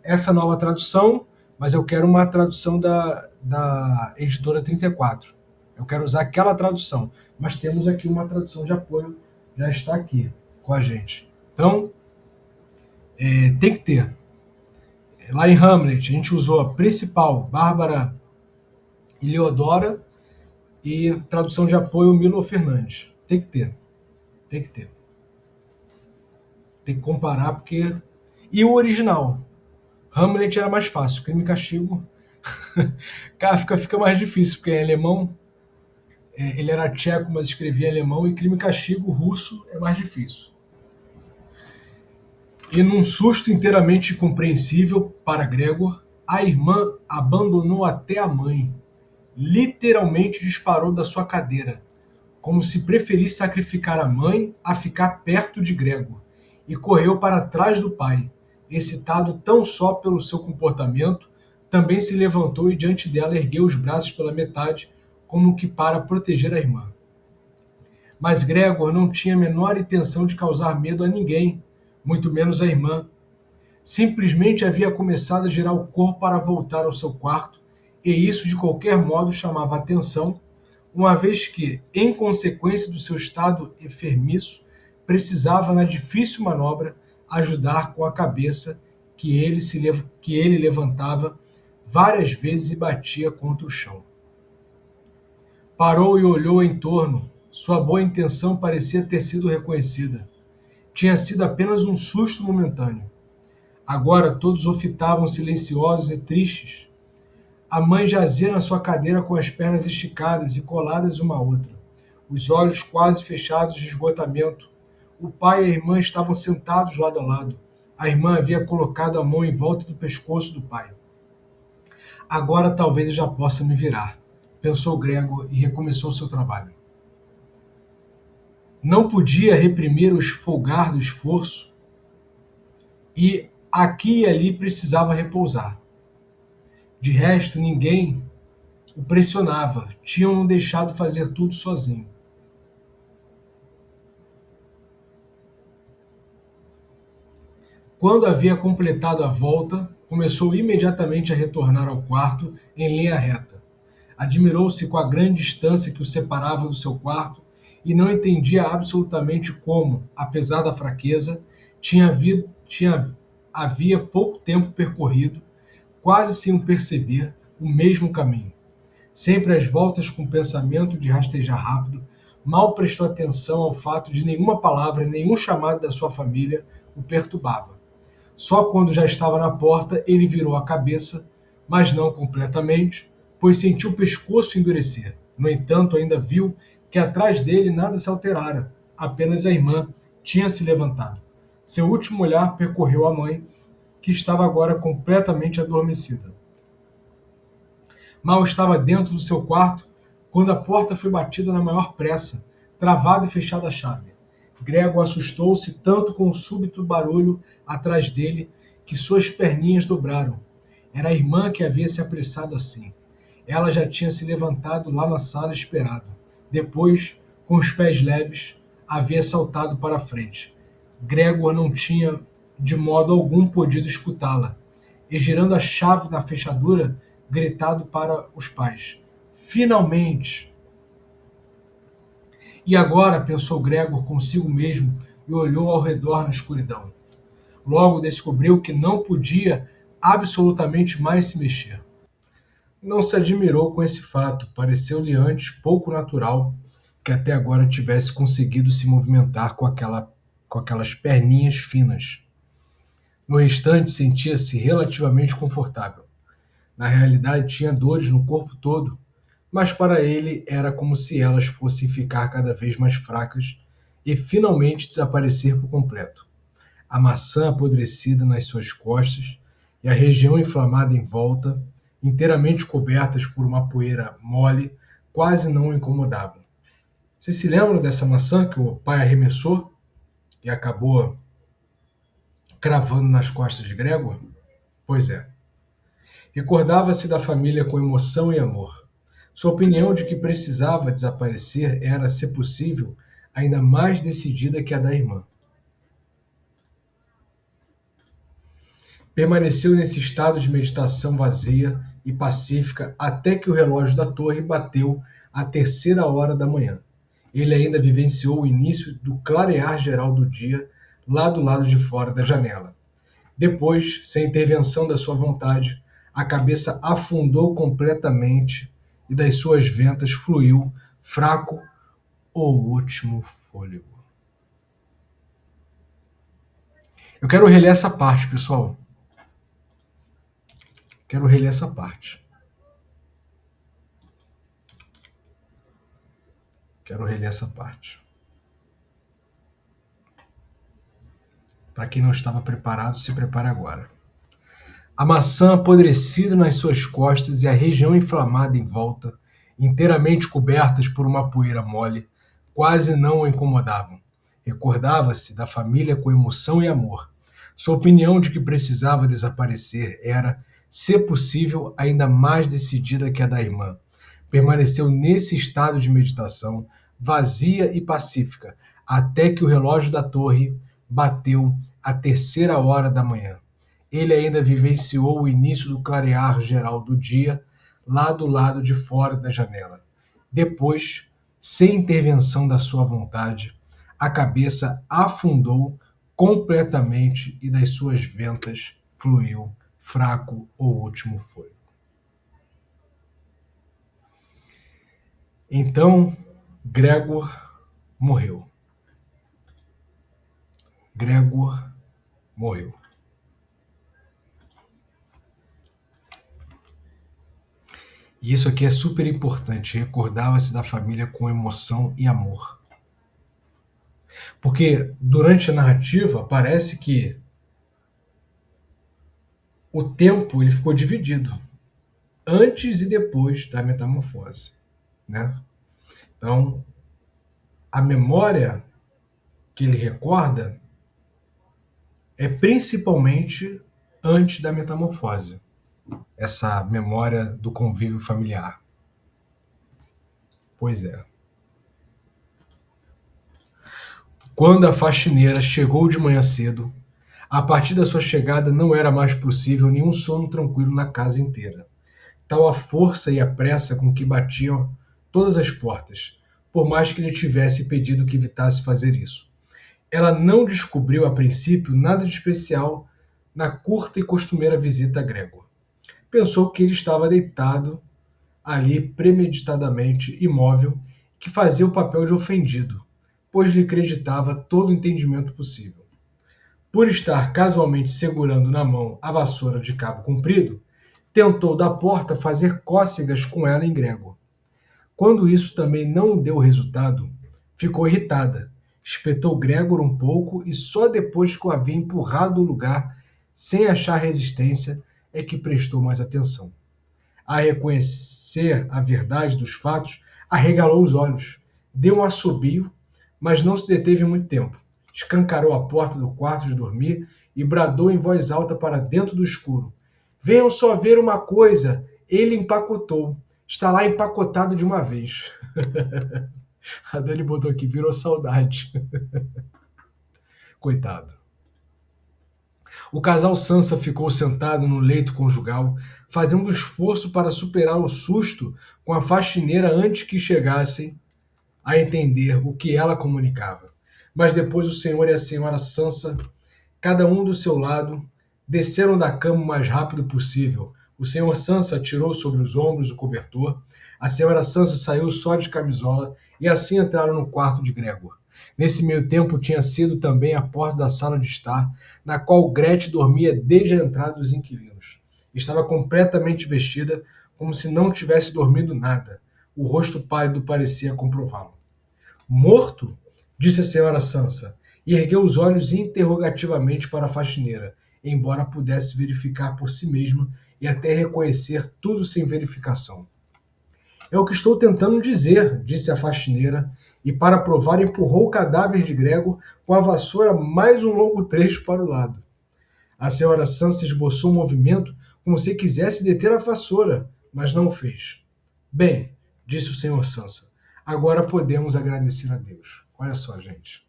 essa nova tradução, mas eu quero uma tradução da editora 34. Eu quero usar aquela tradução, mas temos aqui uma tradução de apoio, já está aqui com a gente. Então, tem que ter. Lá em Hamlet, a gente usou a principal, Bárbara Eleodora, e tradução de apoio, Milo Fernandes. Tem que ter. Tem que ter. Tem que comparar, porque... E o original. Hamlet era mais fácil. Crime e Castigo... Kafka fica mais difícil, porque é alemão. Ele era tcheco, mas escrevia alemão, e Crime e Castigo russo é mais difícil. E num susto inteiramente compreensível para Gregor, a irmã abandonou até a mãe. Literalmente disparou da sua cadeira, como se preferisse sacrificar a mãe a ficar perto de Gregor, e correu para trás do pai, excitado tão só pelo seu comportamento, também se levantou e diante dela ergueu os braços pela metade, como que para proteger a irmã. Mas Gregor não tinha a menor intenção de causar medo a ninguém, muito menos a irmã. Simplesmente havia começado a girar o corpo para voltar ao seu quarto, e isso de qualquer modo chamava a atenção, uma vez que, em consequência do seu estado enfermiço, precisava, na difícil manobra, ajudar com a cabeça que ele levantava várias vezes e batia contra o chão. Parou e olhou em torno. Sua boa intenção parecia ter sido reconhecida. Tinha sido apenas um susto momentâneo. Agora todos o fitavam silenciosos e tristes. A mãe jazia na sua cadeira com as pernas esticadas e coladas uma à outra, os olhos quase fechados de esgotamento. O pai e a irmã estavam sentados lado a lado. A irmã havia colocado a mão em volta do pescoço do pai. Agora talvez eu já possa me virar, pensou Gregor e recomeçou seu trabalho. Não podia reprimir o esfolgar do esforço e aqui e ali precisava repousar. De resto, ninguém o pressionava, tinham-no deixado fazer tudo sozinho. Quando havia completado a volta, começou imediatamente a retornar ao quarto em linha reta. Admirou-se com a grande distância que o separava do seu quarto e não entendia absolutamente como, apesar da fraqueza, havia pouco tempo percorrido, quase sem o perceber, o mesmo caminho. Sempre às voltas com o pensamento de rastejar rápido, mal prestou atenção ao fato de nenhuma palavra, nenhum chamado da sua família o perturbava. Só quando já estava na porta, ele virou a cabeça, mas não completamente, pois sentiu o pescoço endurecer. No entanto, ainda viu que atrás dele nada se alterara, apenas a irmã tinha se levantado. Seu último olhar percorreu a mãe, que estava agora completamente adormecida. Mal estava dentro do seu quarto, quando a porta foi batida na maior pressa, travada e fechada a chave. Gregor assustou-se tanto com o súbito barulho atrás dele, que suas perninhas dobraram. Era a irmã que havia se apressado assim. Ela já tinha se levantado lá na sala esperado. Depois, com os pés leves, havia saltado para a frente. Gregor não tinha, de modo algum, podido escutá-la. E girando a chave na fechadura, gritado para os pais. Finalmente! E agora, pensou Gregor consigo mesmo e olhou ao redor na escuridão. Logo descobriu que não podia absolutamente mais se mexer. Não se admirou com esse fato, pareceu-lhe antes pouco natural que até agora tivesse conseguido se movimentar com aquelas perninhas finas. No restante, sentia-se relativamente confortável. Na realidade, tinha dores no corpo todo, mas para ele era como se elas fossem ficar cada vez mais fracas e finalmente desaparecer por completo. A maçã apodrecida nas suas costas e a região inflamada em volta, inteiramente cobertas por uma poeira mole, quase não o incomodavam. Vocês se lembram dessa maçã que o pai arremessou e acabou cravando nas costas de Gregor? Pois é. Recordava-se da família com emoção e amor. Sua opinião de que precisava desaparecer era, se possível, ainda mais decidida que a da irmã. Permaneceu nesse estado de meditação vazia e pacífica até que o relógio da torre bateu a 3ª hora da manhã. Ele ainda vivenciou o início do clarear geral do dia lá do lado de fora da janela. Depois, sem intervenção da sua vontade, a cabeça afundou completamente e das suas ventas fluiu, fraco, o último fôlego. Eu quero reler essa parte, pessoal. Quero reler essa parte. Para quem não estava preparado, se prepare agora. A maçã apodrecida nas suas costas e a região inflamada em volta, inteiramente cobertas por uma poeira mole, quase não o incomodavam. Recordava-se da família com emoção e amor. Sua opinião de que precisava desaparecer era, se possível, ainda mais decidida que a da irmã. Permaneceu nesse estado de meditação, vazia e pacífica, até que o relógio da torre bateu a 3ª hora da manhã. Ele ainda vivenciou o início do clarear geral do dia, lá do lado de fora da janela. Depois, sem intervenção da sua vontade, a cabeça afundou completamente e das suas ventas fluiu fraco o último fôlego. Então, Gregor morreu. Gregor morreu. E isso aqui é super importante. Recordava-se da família com emoção e amor. Porque durante a narrativa parece que o tempo ele ficou dividido antes e depois da metamorfose, né? Então, a memória que ele recorda é principalmente antes da metamorfose, essa memória do convívio familiar. Pois é. Quando a faxineira chegou de manhã cedo, a partir da sua chegada não era mais possível nenhum sono tranquilo na casa inteira. Tal a força e a pressa com que batiam todas as portas, por mais que lhe tivesse pedido que evitasse fazer isso. Ela não descobriu, a princípio, nada de especial na curta e costumeira visita a Gregor. Pensou que ele estava deitado ali premeditadamente, imóvel, que fazia o papel de ofendido, pois lhe acreditava todo o entendimento possível. Por estar casualmente segurando na mão a vassoura de cabo comprido, tentou da porta fazer cócegas com ela em Gregor. Quando isso também não deu resultado, ficou irritada, espetou Gregor um pouco e só depois que o havia empurrado do lugar, sem achar resistência, é que prestou mais atenção. A reconhecer a verdade dos fatos, arregalou os olhos, deu um assobio, mas não se deteve muito tempo. Escancarou a porta do quarto de dormir e bradou em voz alta para dentro do escuro. Venham só ver uma coisa, ele empacotou. Está lá empacotado de uma vez. A Dani botou aqui, virou saudade. Coitado. O casal Sansa ficou sentado no leito conjugal, fazendo um esforço para superar o susto com a faxineira antes que chegassem a entender o que ela comunicava. Mas depois o senhor e a senhora Sansa, cada um do seu lado, desceram da cama o mais rápido possível. O senhor Sansa tirou sobre os ombros o cobertor, a senhora Sansa saiu só de camisola e assim entraram no quarto de Gregor. Nesse meio tempo tinha sido também a porta da sala de estar, na qual Gretchen dormia desde a entrada dos inquilinos. Estava completamente vestida, como se não tivesse dormido nada. O rosto pálido parecia comprová-lo. Morto? Disse a senhora Sansa, e ergueu os olhos interrogativamente para a faxineira, embora pudesse verificar por si mesma e até reconhecer tudo sem verificação. É o que estou tentando dizer, disse a faxineira, e para provar empurrou o cadáver de Gregor com a vassoura mais um longo trecho para o lado. A senhora Sansa esboçou um movimento como se quisesse deter a vassoura, mas não o fez. Bem, disse o senhor Sansa, agora podemos agradecer a Deus. Olha só, gente.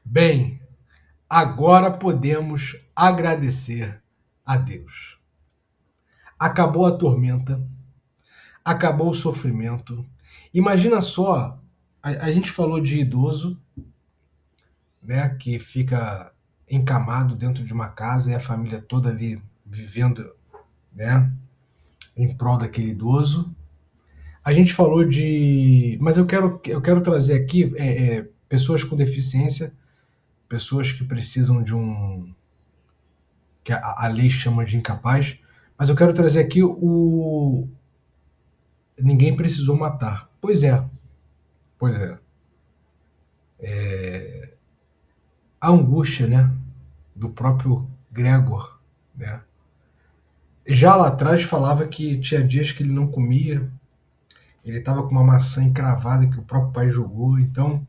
Bem, agora podemos agradecer a Deus. Acabou a tormenta, acabou o sofrimento. Imagina só, a gente falou de idoso, né, que fica encamado dentro de uma casa e a família toda ali vivendo, né, em prol daquele idoso. A gente falou de... Mas eu quero trazer aqui pessoas com deficiência, pessoas que precisam de um... que a lei chama de incapaz, mas eu quero trazer aqui o... Ninguém precisou matar. Pois é. A angústia, né, do próprio Gregor, né? Já lá atrás falava que tinha dias que ele não comia, ele estava com uma maçã encravada que o próprio pai jogou, então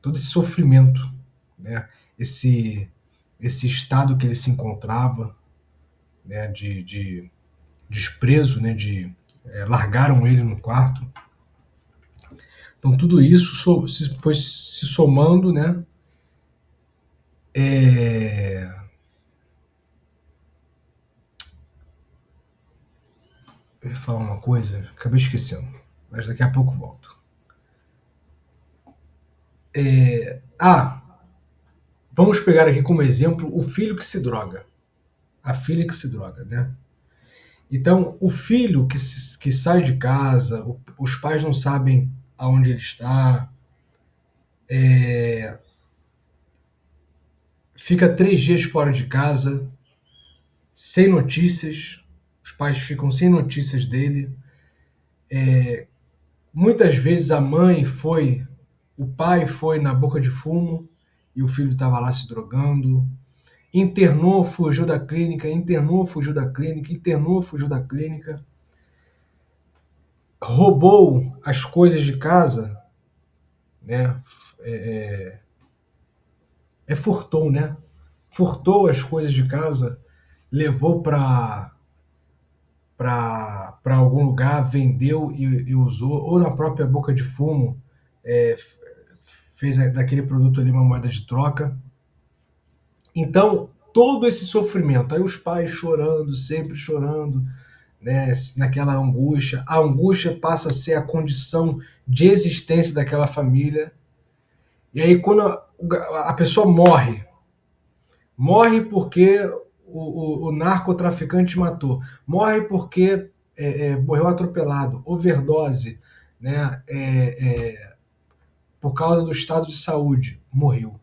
todo esse sofrimento, né, esse esse estado que ele se encontrava, né, de desprezo, né, largaram ele no quarto. Então tudo isso foi se somando, né? Eu ia falar uma coisa, acabei esquecendo, mas daqui a pouco volto. Vamos pegar aqui como exemplo o filho que se droga, a filha que se droga, né? Então, o filho que sai de casa, os pais não sabem aonde ele está, fica 3 dias fora de casa, sem notícias, os pais ficam sem notícias dele. Muitas vezes o pai foi na boca de fumo e o filho estava lá se drogando. Internou, fugiu da clínica, internou, fugiu da clínica, internou, fugiu da clínica. Roubou as coisas de casa, né? Furtou, né? Furtou as coisas de casa, levou para algum lugar, vendeu e usou, ou na própria boca de fumo, fez daquele produto ali uma moeda de troca. Então, todo esse sofrimento, aí os pais chorando, sempre chorando, né, naquela angústia, a angústia passa a ser a condição de existência daquela família. E aí, quando a pessoa morre porque o narcotraficante matou, morre porque morreu atropelado, overdose, né, por causa do estado de saúde, morreu.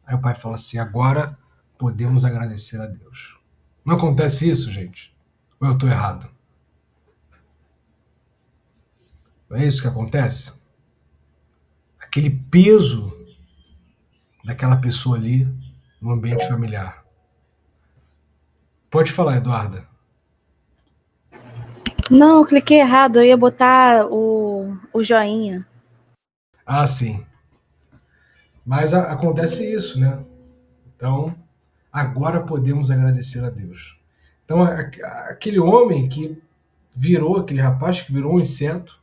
Aí o pai fala assim: agora podemos agradecer a Deus. Não acontece isso, gente? Ou eu estou errado? Não é isso que acontece? Aquele peso daquela pessoa ali no ambiente familiar. Pode falar, Eduarda. Não, eu cliquei errado, eu ia botar o joinha. Ah, sim. Mas acontece isso, né? Então, agora podemos agradecer a Deus. Então, aquele homem aquele rapaz que virou um inseto,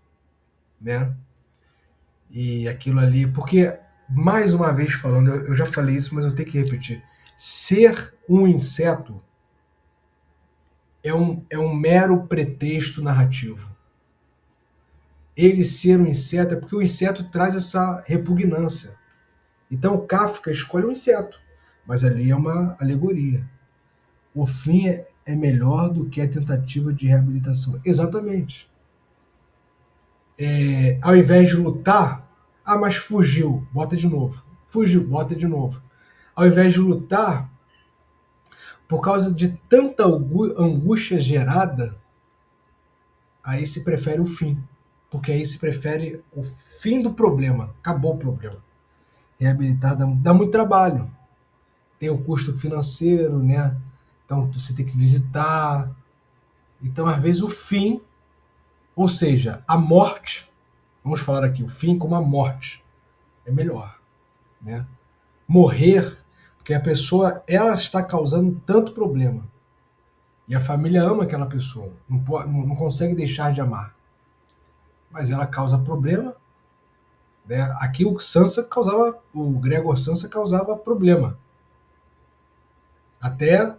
né? E aquilo ali, porque, mais uma vez falando, eu já falei isso, mas eu tenho que repetir. Ser um inseto é um mero pretexto narrativo. Ele ser um inseto é porque o inseto traz essa repugnância. Então Kafka escolhe um inseto, mas ali é uma alegoria. O fim é melhor do que a tentativa de reabilitação. Exatamente. Ao invés de lutar, mas fugiu, bota de novo. Fugiu, bota de novo. Ao invés de lutar, por causa de tanta angústia gerada, aí se prefere o fim. Porque aí se prefere o fim do problema. Acabou o problema. Reabilitar dá muito trabalho. Tem o custo financeiro, né? Então você tem que visitar. Então, às vezes, o fim, ou seja, a morte, vamos falar aqui, o fim como a morte, é melhor, né? Morrer, porque a pessoa, ela está causando tanto problema. E a família ama aquela pessoa, não consegue deixar de amar. Mas ela causa problema, né? Aqui o Gregor Samsa causava problema. Até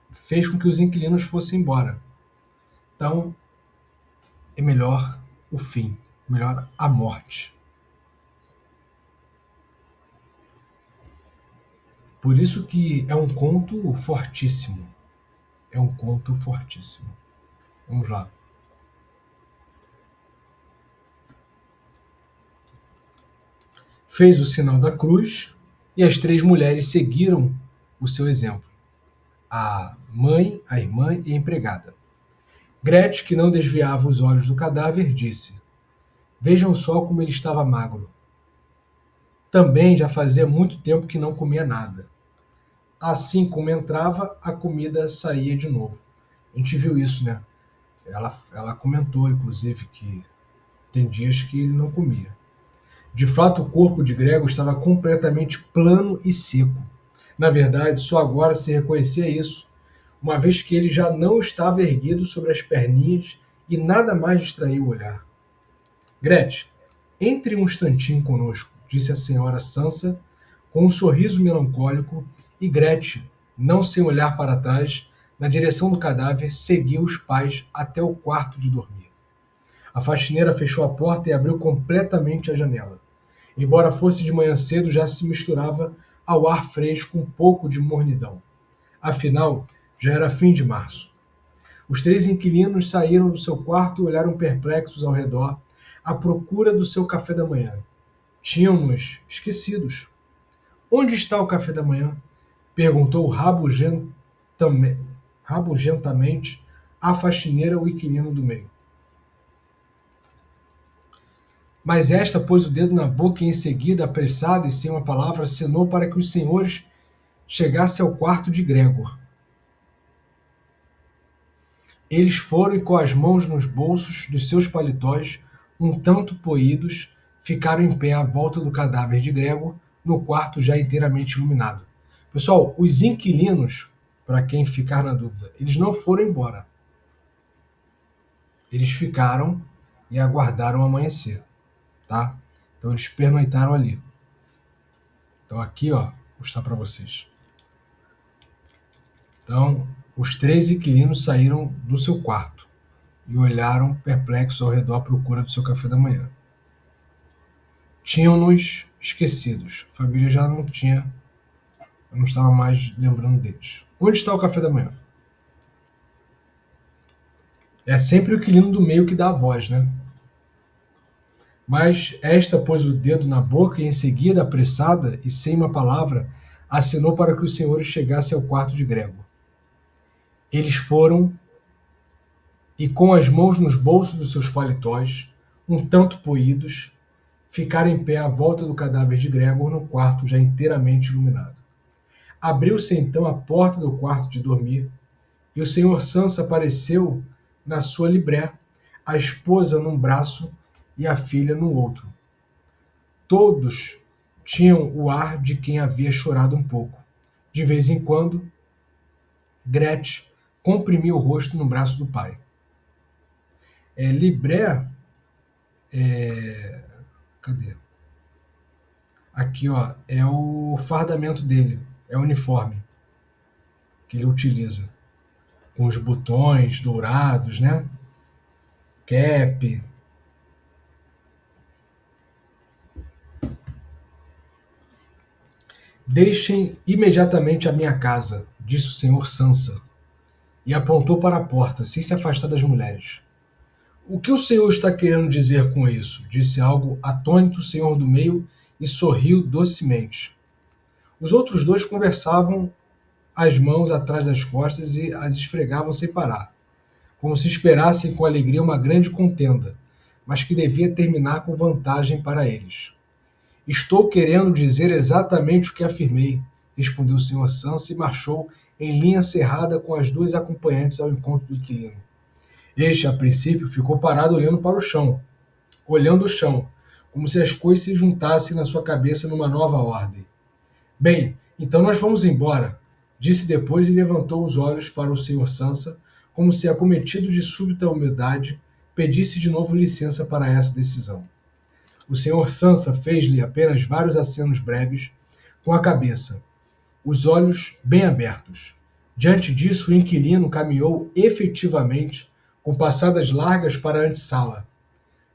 fez com que os inquilinos fossem embora. Então, é melhor o fim, melhor a morte. Por isso que é um conto fortíssimo. É um conto fortíssimo. Vamos lá. Fez o sinal da cruz e as 3 mulheres seguiram o seu exemplo. A mãe, a irmã e a empregada. Gretchen, que não desviava os olhos do cadáver, disse: vejam só como ele estava magro. Também já fazia muito tempo que não comia nada. Assim como entrava, a comida saía de novo. A gente viu isso, né? Ela comentou, inclusive, que tem dias que ele não comia. De fato, o corpo de Gregor estava completamente plano e seco. Na verdade, só agora se reconhecia isso, uma vez que ele já não estava erguido sobre as perninhas e nada mais distraía o olhar. Gretchen, entre um instantinho conosco, disse a senhora Sansa, com um sorriso melancólico, e Gretchen, não sem olhar para trás, na direção do cadáver, seguiu os pais até o quarto de dormir. A faxineira fechou a porta e abriu completamente a janela. Embora fosse de manhã cedo, já se misturava ao ar fresco um pouco de mornidão. Afinal, já era fim de março. Os 3 inquilinos saíram do seu quarto e olharam perplexos ao redor, à procura do seu café da manhã. Tinham-nos esquecidos. Onde está o café da manhã? Perguntou rabugentamente a faxineira o inquilino do meio. Mas esta pôs o dedo na boca e em seguida, apressada e sem uma palavra, acenou para que os senhores chegassem ao quarto de Gregor. Eles foram e com as mãos nos bolsos dos seus paletós, um tanto poídos, ficaram em pé à volta do cadáver de Gregor, no quarto já inteiramente iluminado. Pessoal, os inquilinos, para quem ficar na dúvida, eles não foram embora. Eles ficaram e aguardaram amanhecer, tá? Então eles pernoitaram ali. Então aqui, ó, vou mostrar para vocês. Então, os 3 inquilinos saíram do seu quarto e olharam perplexos ao redor à procura do seu café da manhã. Tinham-nos esquecidos. A família já não tinha, eu não estava mais lembrando deles. Onde está o café da manhã? É sempre o inquilino do meio que dá a voz, né? Mas esta pôs o dedo na boca e em seguida, apressada e sem uma palavra, acenou para que os senhores chegassem ao quarto de Gregor. Eles foram e com as mãos nos bolsos dos seus paletós, um tanto poídos, ficaram em pé à volta do cadáver de Gregor no quarto já inteiramente iluminado. Abriu-se então a porta do quarto de dormir e o senhor Sansa apareceu na sua libré, a esposa num braço e a filha no outro. Todos tinham o ar de quem havia chorado um pouco. De vez em quando, Gretchen comprimia o rosto no braço do pai. Libré, cadê? Aqui, ó, é o fardamento dele, é o uniforme que ele utiliza, com os botões dourados, né? Cap. Deixem imediatamente a minha casa, disse o senhor Sansa, e apontou para a porta, sem se afastar das mulheres. O que o senhor está querendo dizer com isso? Disse algo atônito o senhor do meio e sorriu docemente. Os outros 2 conversavam, as mãos atrás das costas e as esfregavam sem parar, como se esperassem com alegria uma grande contenda, mas que devia terminar com vantagem para eles. Estou querendo dizer exatamente o que afirmei, respondeu o senhor Sansa e marchou em linha cerrada com as 2 acompanhantes ao encontro do inquilino. Este, a princípio, ficou parado olhando o chão, como se as coisas se juntassem na sua cabeça numa nova ordem. Bem, então nós vamos embora, disse depois e levantou os olhos para o senhor Sansa, como se, acometido de súbita humildade, pedisse de novo licença para essa decisão. O senhor Sansa fez-lhe apenas vários acenos breves, com a cabeça, os olhos bem abertos. Diante disso, o inquilino caminhou efetivamente, com passadas largas para a antessala.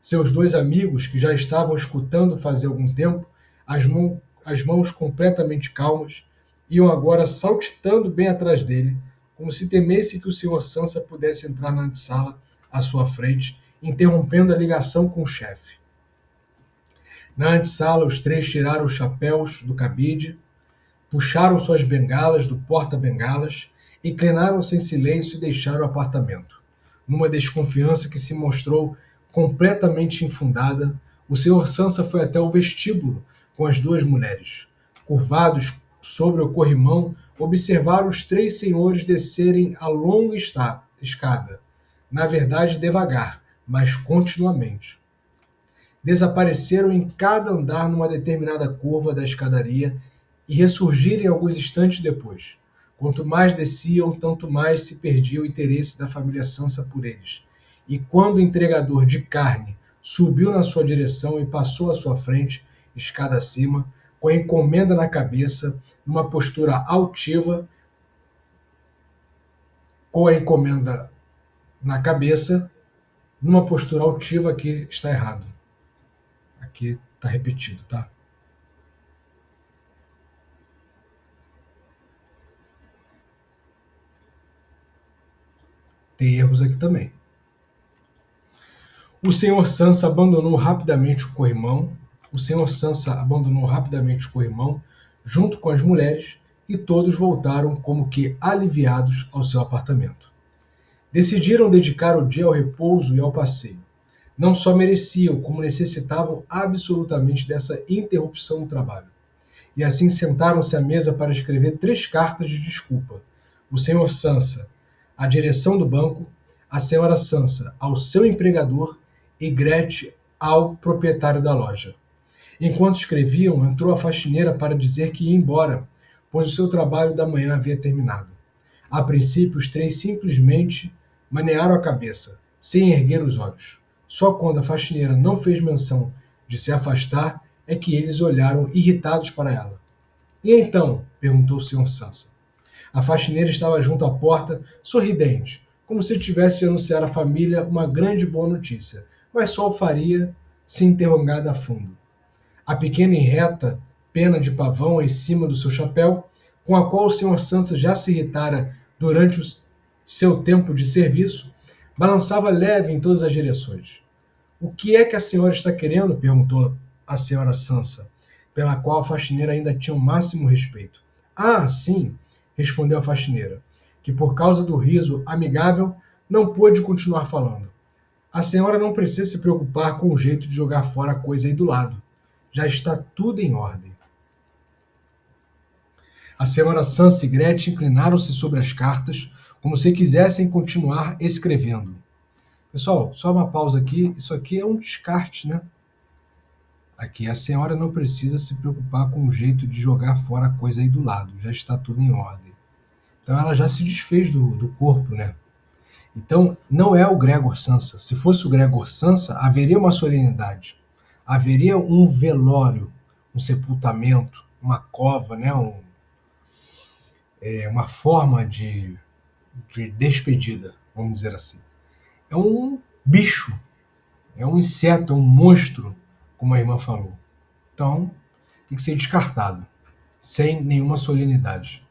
Seus 2 amigos, que já estavam escutando fazia algum tempo, as mãos completamente calmas, iam agora saltitando bem atrás dele, como se temessem que o senhor Sansa pudesse entrar na antessala à sua frente, interrompendo a ligação com o chefe. Na antessala, os 3 tiraram os chapéus do cabide, puxaram suas bengalas do porta-bengalas, inclinaram-se em silêncio e deixaram o apartamento. Numa desconfiança que se mostrou completamente infundada, o senhor Sansa foi até o vestíbulo com as 2 mulheres. Curvados sobre o corrimão, observaram os 3 senhores descerem a longa escada, na verdade devagar, mas continuamente. Desapareceram em cada andar numa determinada curva da escadaria e ressurgirem alguns instantes depois. Quanto mais desciam, tanto mais se perdia o interesse da família Sansa por eles. E quando o entregador de carne subiu na sua direção e passou à sua frente, escada acima, com a encomenda na cabeça, numa postura altiva, com a encomenda na cabeça, numa postura altiva, aqui está errado. Aqui está repetido, tá? Tem erros aqui também. O senhor Sansa abandonou rapidamente o corrimão. O senhor Sansa abandonou rapidamente o corrimão, junto com as mulheres, e todos voltaram como que aliviados ao seu apartamento. Decidiram dedicar o dia ao repouso e ao passeio. Não só mereciam, como necessitavam absolutamente dessa interrupção do trabalho. E assim sentaram-se à mesa para escrever 3 cartas de desculpa. O senhor Sansa à direção do banco, a senhora Sansa ao seu empregador e Gretchen ao proprietário da loja. Enquanto escreviam, entrou a faxineira para dizer que ia embora, pois o seu trabalho da manhã havia terminado. A princípio, os 3 simplesmente manearam a cabeça, sem erguer os olhos. Só quando a faxineira não fez menção de se afastar é que eles olharam irritados para ela. E então? Perguntou o Sr. Sansa. A faxineira estava junto à porta, sorridente, como se tivesse de anunciar à família uma grande boa notícia, mas só o faria se interrogada a fundo. A pequena e reta pena de pavão em cima do seu chapéu, com a qual o Sr. Sansa já se irritara durante o seu tempo de serviço, balançava leve em todas as direções. O que é que a senhora está querendo? Perguntou a senhora Sansa, pela qual a faxineira ainda tinha o máximo respeito. Ah, sim, respondeu a faxineira, que por causa do riso amigável não pôde continuar falando. A senhora não precisa se preocupar com o jeito de jogar fora a coisa aí do lado. Já está tudo em ordem. A senhora Sansa e Gretchen inclinaram-se sobre as cartas, como se quisessem continuar escrevendo. Pessoal, só uma pausa aqui. Isso aqui é um descarte, né? Aqui a senhora não precisa se preocupar com o jeito de jogar fora a coisa aí do lado. Já está tudo em ordem. Então ela já se desfez do corpo, né? Então não é o Gregor Sansa. Se fosse o Gregor Sansa, haveria uma solenidade. Haveria um velório, um sepultamento, uma cova, né? Uma forma de despedida, vamos dizer assim. É um bicho, é um inseto, é um monstro, como a irmã falou. Então, tem que ser descartado, sem nenhuma solenidade.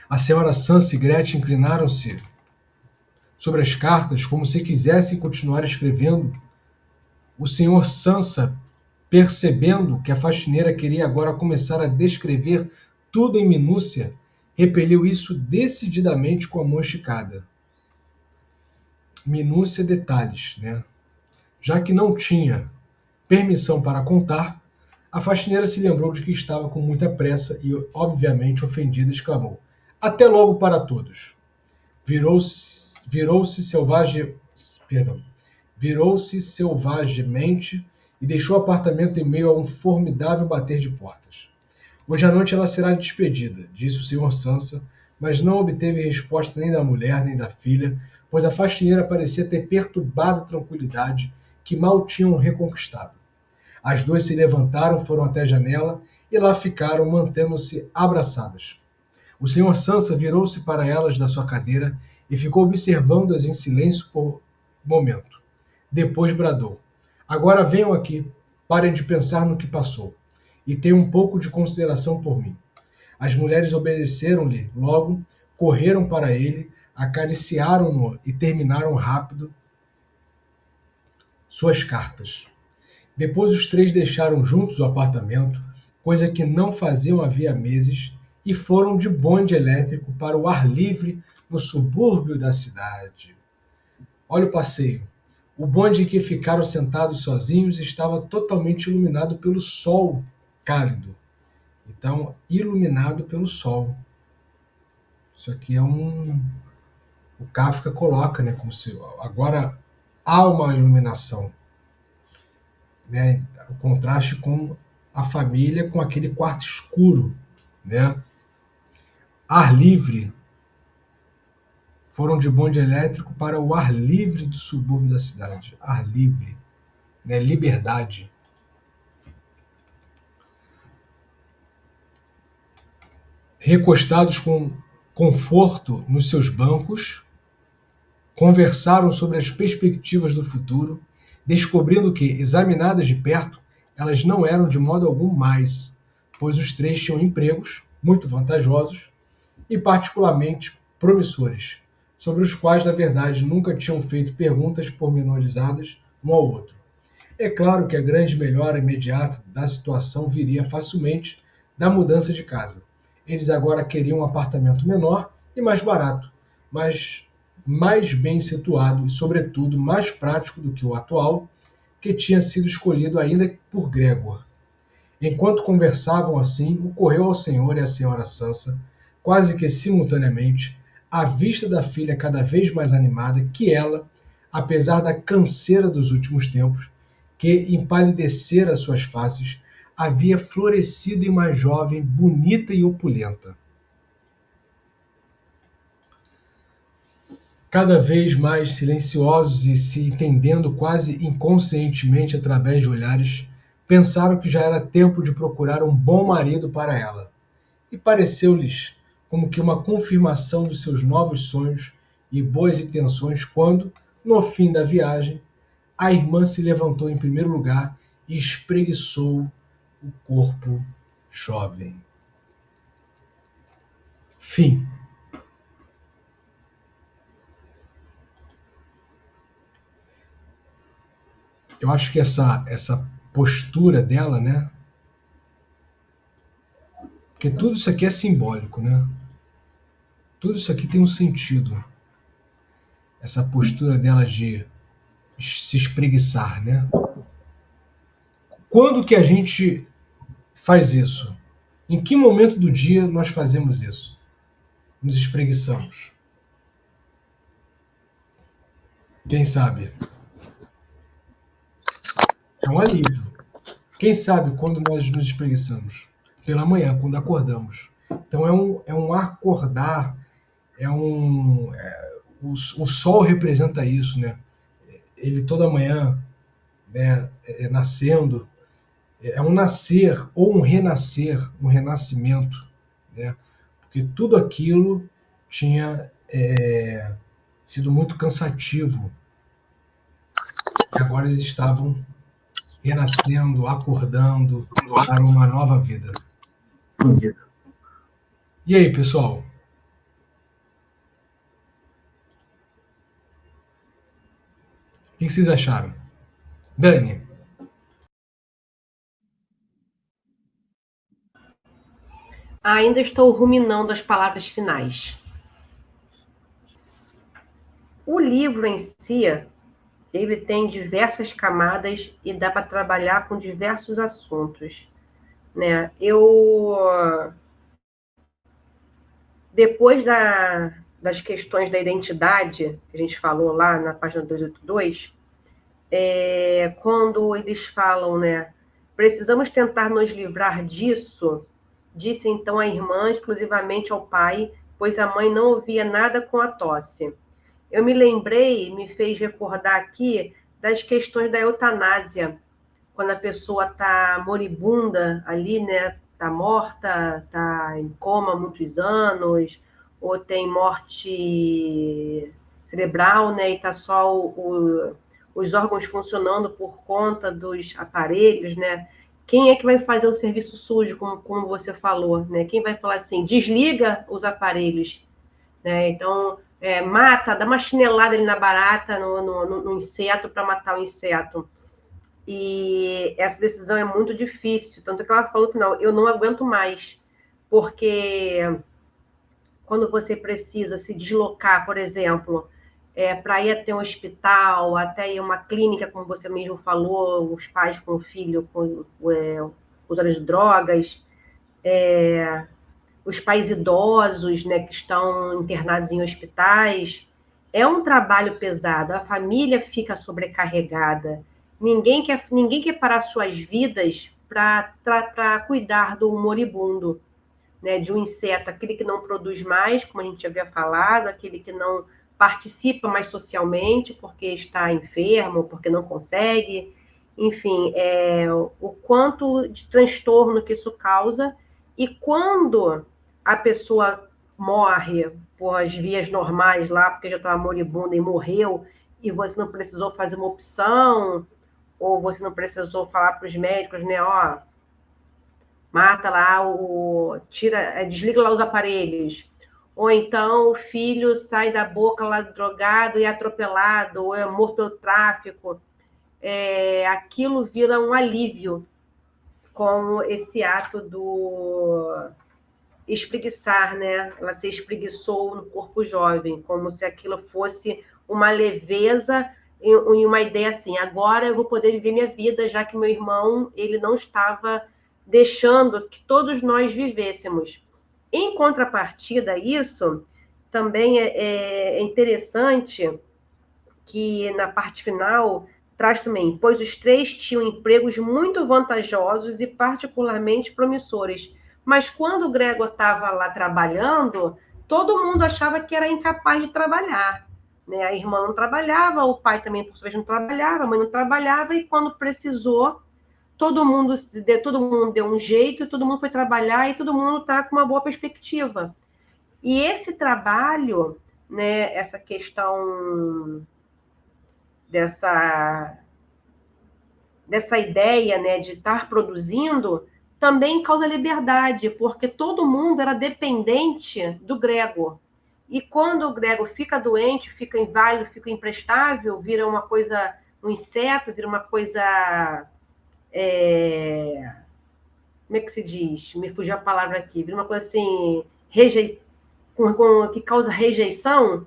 A senhora Sansa e Gretchen inclinaram-se sobre as cartas como se quisessem continuar escrevendo. O senhor Sansa, percebendo que a faxineira queria agora começar a descrever tudo em minúcia, repeliu isso decididamente com a mão esticada. Minúcia, detalhes, né? Já que não tinha permissão para contar, a faxineira se lembrou de que estava com muita pressa e, obviamente ofendida, exclamou: Até logo para todos! Virou-se selvagemente e deixou o apartamento em meio a um formidável bater de portas. Hoje à noite ela será despedida, disse o Sr. Sansa, mas não obteve resposta nem da mulher nem da filha, pois a faxineira parecia ter perturbado a tranquilidade que mal tinham reconquistado. As 2 se levantaram, foram até a janela e lá ficaram, mantendo-se abraçadas. O Sr. Sansa virou-se para elas da sua cadeira e ficou observando-as em silêncio por momento. Depois bradou: Agora venham aqui, parem de pensar no que passou, e tenham um pouco de consideração por mim. As mulheres obedeceram-lhe logo, correram para ele, acariciaram-no e terminaram rápido suas cartas. Depois os 3 deixaram juntos o apartamento, coisa que não faziam havia meses, e foram de bonde elétrico para o ar livre no subúrbio da cidade. Olha o passeio. O bonde em que ficaram sentados sozinhos estava totalmente iluminado pelo sol cálido. Então, iluminado pelo sol. Isso aqui é o Kafka coloca, né, como se agora há uma iluminação, né, o contraste com a família com aquele quarto escuro, né? Ar livre. Foram de bonde elétrico para o ar livre do subúrbio da cidade. Ar livre, né? Liberdade. Recostados com conforto nos seus bancos, conversaram sobre as perspectivas do futuro, descobrindo que, examinadas de perto, elas não eram de modo algum mais, pois os três tinham empregos muito vantajosos e particularmente promissores, sobre os quais, na verdade, nunca tinham feito perguntas pormenorizadas um ao outro. É claro que a grande melhora imediata da situação viria facilmente da mudança de casa. Eles agora queriam um apartamento menor e mais barato, mas mais bem situado e, sobretudo, mais prático do que o atual, que tinha sido escolhido ainda por Gregor. Enquanto conversavam assim, ocorreu ao senhor e à senhora Sansa, quase que simultaneamente, a vista da filha cada vez mais animada, que ela, apesar da canseira dos últimos tempos, que empalidecera suas faces, havia florescido em uma jovem bonita e opulenta. Cada vez mais silenciosos e se entendendo quase inconscientemente através de olhares, pensaram que já era tempo de procurar um bom marido para ela. E pareceu-lhes como que uma confirmação dos seus novos sonhos e boas intenções quando, no fim da viagem, a irmã se levantou em primeiro lugar e espreguiçou o corpo jovem. Fim. Eu acho que essa postura dela, né? Porque tudo isso aqui é simbólico, né? Tudo isso aqui tem um sentido. Essa postura dela de se espreguiçar, né? Quando que a gente faz isso? Em que momento do dia nós fazemos isso? Nos espreguiçamos. Quem sabe? É um alívio. Quem sabe quando nós nos espreguiçamos? Pela manhã, quando acordamos. Então é um acordar, o sol representa isso, né? Ele toda manhã, né, nascendo, é um nascer ou um renascer, um renascimento, né? Porque tudo aquilo tinha sido muito cansativo. E agora eles estavam renascendo, acordando para uma nova vida. E aí, pessoal? O que vocês acharam? Dani? Ainda estou ruminando as palavras finais. O livro em si, ele tem diversas camadas e dá para trabalhar com diversos assuntos, né? Depois das questões da identidade, que a gente falou lá na página 282, quando eles falam, né? Precisamos tentar nos livrar disso, disse então a irmã exclusivamente ao pai, pois a mãe não ouvia nada com a tosse. Eu me lembrei, me fez recordar aqui das questões da eutanásia, quando a pessoa está moribunda ali, né? Está morta, está em coma há muitos anos, ou tem morte cerebral, né? E está só os órgãos funcionando por conta dos aparelhos, né? Quem é que vai fazer o serviço sujo, como você falou, né? Quem vai falar assim, desliga os aparelhos, né? Então, mata, dá uma chinelada ali na barata, no inseto, para matar o inseto. E essa decisão é muito difícil, tanto que ela falou que não, eu não aguento mais, porque quando você precisa se deslocar, por exemplo, para ir até um hospital, até ir a uma clínica, como você mesmo falou, os pais com o filho com usuários de drogas, os pais idosos, né, que estão internados em hospitais, é um trabalho pesado, a família fica sobrecarregada. Ninguém quer parar suas vidas para cuidar do moribundo, né, de um inseto, aquele que não produz mais, como a gente havia falado, aquele que não participa mais socialmente porque está enfermo, porque não consegue, enfim, o quanto de transtorno que isso causa. E quando a pessoa morre por as vias normais lá, porque já estava moribunda e morreu, e você não precisou fazer uma opção, ou você não precisou falar para os médicos, né, ó, mata lá, desliga lá os aparelhos. Ou então o filho sai da boca lá drogado e atropelado, ou é morto pelo tráfico. Aquilo vira um alívio com esse ato do espreguiçar, né? Ela se espreguiçou no corpo jovem, como se aquilo fosse uma leveza e uma ideia assim, agora eu vou poder viver minha vida, já que meu irmão, ele não estava deixando que todos nós vivêssemos. Em contrapartida a isso, também é interessante que na parte final traz também, pois os três tinham empregos muito vantajosos e particularmente promissores. Mas quando o Gregor estava lá trabalhando, todo mundo achava que era incapaz de trabalhar. Né? A irmã não trabalhava, o pai também, por sua vez, não trabalhava, a mãe não trabalhava, e quando precisou, todo mundo deu um jeito, todo mundo foi trabalhar e todo mundo está com uma boa perspectiva. E esse trabalho, né, essa questão dessa ideia, né, de estar produzindo, também causa liberdade, porque todo mundo era dependente do Gregor. E quando o Gregor fica doente, fica inválido, fica imprestável, vira uma coisa, um inseto, vira uma coisa... como é que se diz? Me fugiu a palavra aqui. Vira uma coisa assim, que causa rejeição,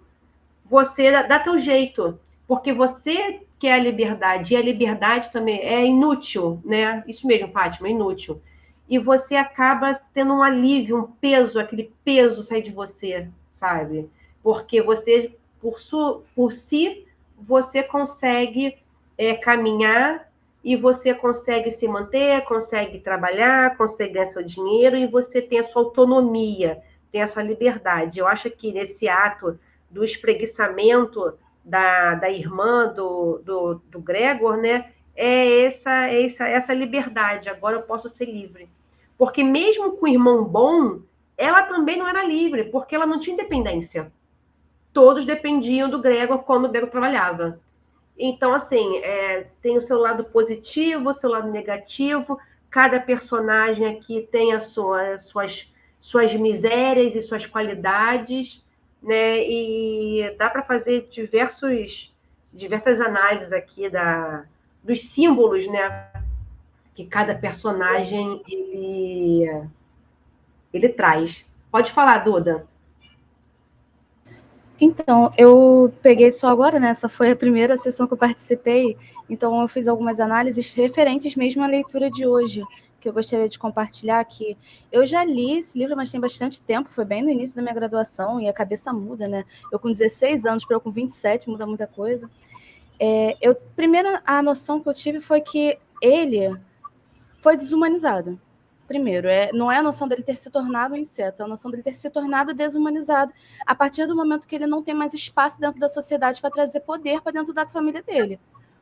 você dá teu jeito, porque você quer a liberdade, e a liberdade também é inútil, né? Isso mesmo, Fátima, é inútil. E você acaba tendo um alívio, um peso, aquele peso sai de você, sabe? Porque você, por si, você consegue caminhar e você consegue se manter, consegue trabalhar, consegue ganhar seu dinheiro e você tem a sua autonomia, tem a sua liberdade. Eu acho que nesse ato do espreguiçamento da irmã do Gregor, né? Essa liberdade. Agora eu posso ser livre. Porque mesmo com o irmão bom, ela também não era livre, porque ela não tinha independência. Todos dependiam do Gregor quando o Gregor trabalhava. Então, assim, tem o seu lado positivo, o seu lado negativo. Cada personagem aqui tem as suas misérias e suas qualidades, né? E dá para fazer diversas análises aqui dos símbolos, né? Que cada personagem ele traz. Pode falar, Duda. Então, eu peguei só agora, né? Essa foi a primeira sessão que eu participei, então eu fiz algumas análises referentes mesmo à leitura de hoje, que eu gostaria de compartilhar aqui. Eu já li esse livro, mas tem bastante tempo, foi bem no início da minha graduação, e a cabeça muda, né? Eu com 16 anos, para eu com 27, muda muita coisa. Primeiro, a noção que eu tive foi que ele foi desumanizado. Primeiro, não é a noção dele ter se tornado um inseto, é a noção dele ter se tornado desumanizado a partir do momento que ele não tem mais espaço dentro da sociedade para trazer poder para dentro da família dele.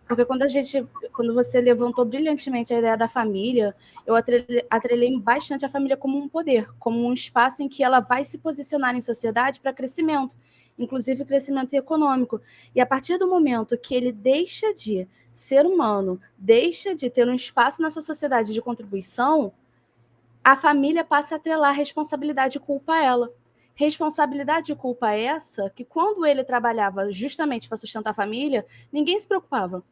Porque quando você levantou brilhantemente a ideia da família, eu atrelei bastante a família como um poder, como um espaço em que ela vai se posicionar em sociedade para crescimento, inclusive crescimento econômico. E a partir do momento que ele deixa de ser humano, deixa de ter um espaço nessa sociedade de contribuição, a família passa a atrelar responsabilidade e culpa a ela. Responsabilidade e culpa essa que, quando ele trabalhava justamente para sustentar a família, ninguém se preocupava.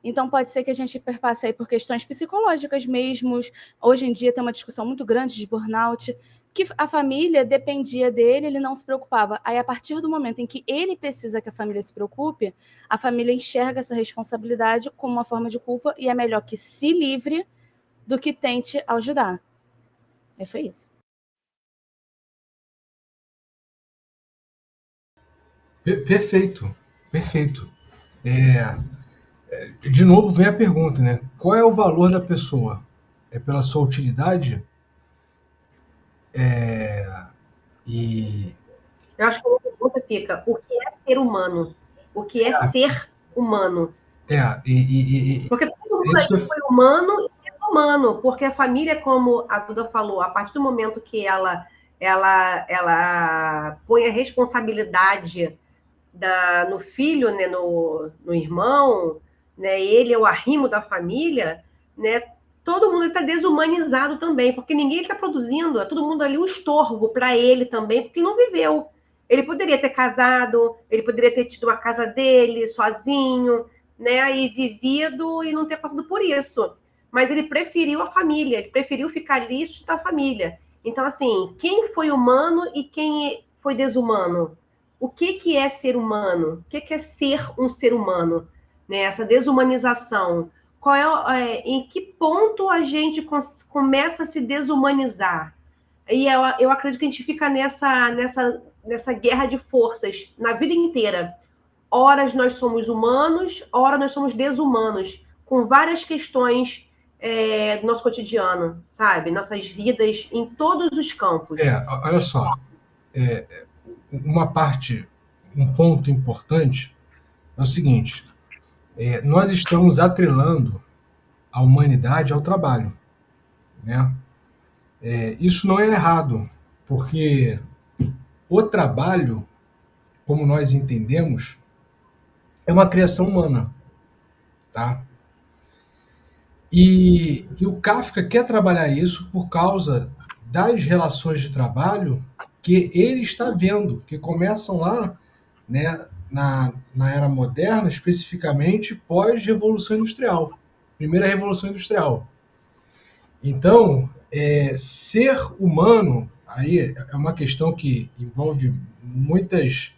Então, pode ser que a gente perpasse aí por questões psicológicas mesmo. Hoje em dia tem uma discussão muito grande de burnout, que a família dependia dele, ele não se preocupava. Aí, a partir do momento em que ele precisa que a família se preocupe, a família enxerga essa responsabilidade como uma forma de culpa e é melhor que se livre do que tente ajudar. Foi isso. Perfeito, perfeito. De novo vem a pergunta, né? Qual é o valor da pessoa? pela sua utilidade, e Eu acho que a minha pergunta fica: o que é ser humano? O que é ser humano? Porque todo é mundo isso que aqui foi humano e é humano, porque a família, como a Duda falou, a partir do momento que ela põe a responsabilidade no filho, né, no irmão, né, ele é o arrimo da família, né, todo mundo está desumanizado também, porque ninguém está produzindo, é todo mundo ali um estorvo para ele também, porque ele não viveu. Ele poderia ter casado, ele poderia ter tido uma casa dele, sozinho, né, e vivido e não ter passado por isso. Mas ele preferiu a família, ele preferiu ficar ali e estudar a família. Então, assim, quem foi humano e quem foi desumano? O que é ser humano? O que é ser um ser humano? Né? Essa desumanização. Em que ponto a gente começa a se desumanizar? E eu acredito que a gente fica nessa guerra de forças na vida inteira. Horas nós somos humanos, horas nós somos desumanos, com várias questões do nosso cotidiano, sabe? Nossas vidas em todos os campos. olha só, um ponto importante é o seguinte: nós estamos atrelando a humanidade ao trabalho, né? Isso não é errado, porque o trabalho, como nós entendemos, é uma criação humana, tá? E o Kafka quer trabalhar isso por causa das relações de trabalho que ele está vendo, que começam lá, né, na era moderna, especificamente pós-Revolução Industrial, primeira Revolução Industrial. Então, ser humano aí é uma questão que envolve muitas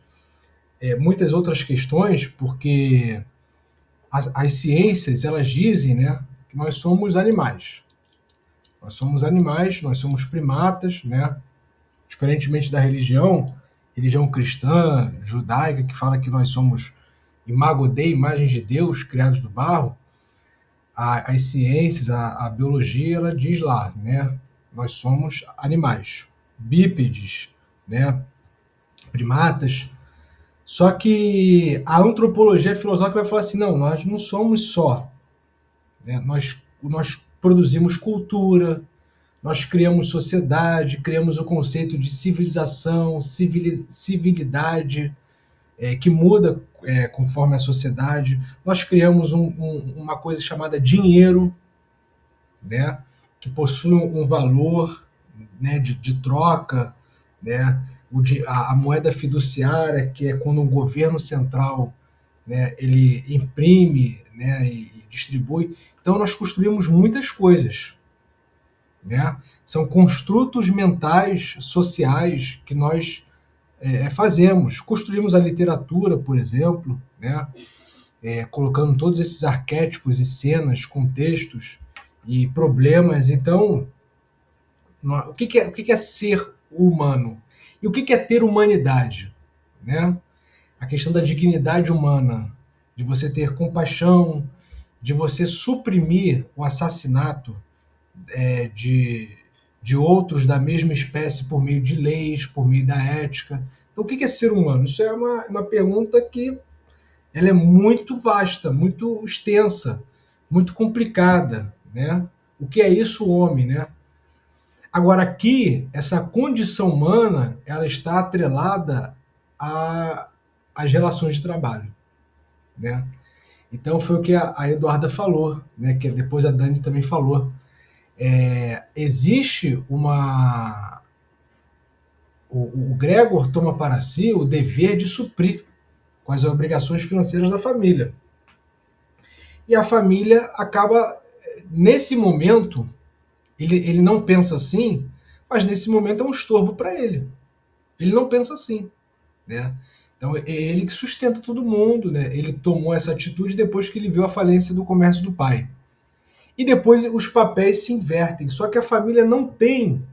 outras questões, porque as ciências, elas dizem, né, que nós somos animais. Nós somos animais, nós somos primatas, né? Diferentemente da religião cristã, judaica, que fala que nós somos imago Dei, imagens de Deus, criados do barro. As ciências, a biologia, ela diz lá, né? Nós somos animais, bípedes, né? Primatas. Só que a antropologia filosófica vai falar assim, não, nós não somos só, né? Nós produzimos cultura, nós criamos sociedade, criamos o conceito de civilização, civilidade, que muda conforme a sociedade. Nós criamos uma coisa chamada dinheiro, né, que possui um valor, né, de troca, né, a moeda fiduciária, que é quando o governo central, né, ele imprime, né, e distribui. Então nós construímos muitas coisas, né? São construtos mentais, sociais, que nós fazemos. Construímos a literatura, por exemplo, né? Colocando todos esses arquétipos e cenas, contextos e problemas. Então, o que é ser humano? E o que é ter humanidade? Né? A questão da dignidade humana, de você ter compaixão, de você suprimir o assassinato de outros da mesma espécie por meio de leis, por meio da ética. Então, o que é ser humano? Isso é uma pergunta que ela é muito vasta, muito extensa, muito complicada, né? O que é isso, o homem, né? Agora, aqui, essa condição humana, ela está atrelada às relações de trabalho, né? Então, foi o que a Eduarda falou, né? Que depois a Dani também falou. Existe o Gregor toma para si o dever de suprir com as obrigações financeiras da família. E a família acaba, nesse momento, ele não pensa assim, mas nesse momento é um estorvo para ele. Ele não pensa assim, né? Então é ele que sustenta todo mundo, né? Ele tomou essa atitude depois que ele viu a falência do comércio do pai. E depois os papéis se invertem, só que a família não tem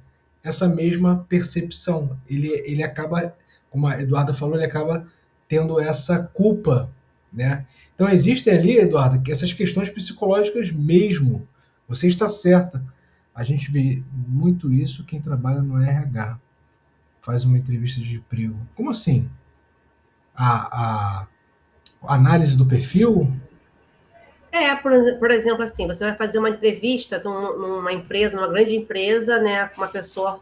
essa mesma percepção. Ele acaba, como a Eduarda falou, ele acaba tendo essa culpa, né? Então existem ali, Eduarda, essas questões psicológicas mesmo. Você está certa. A gente vê muito isso quem trabalha no RH, faz uma entrevista de emprego. Como assim? A análise do perfil? Por exemplo, assim, você vai fazer uma entrevista numa empresa, numa grande empresa, né, com uma pessoa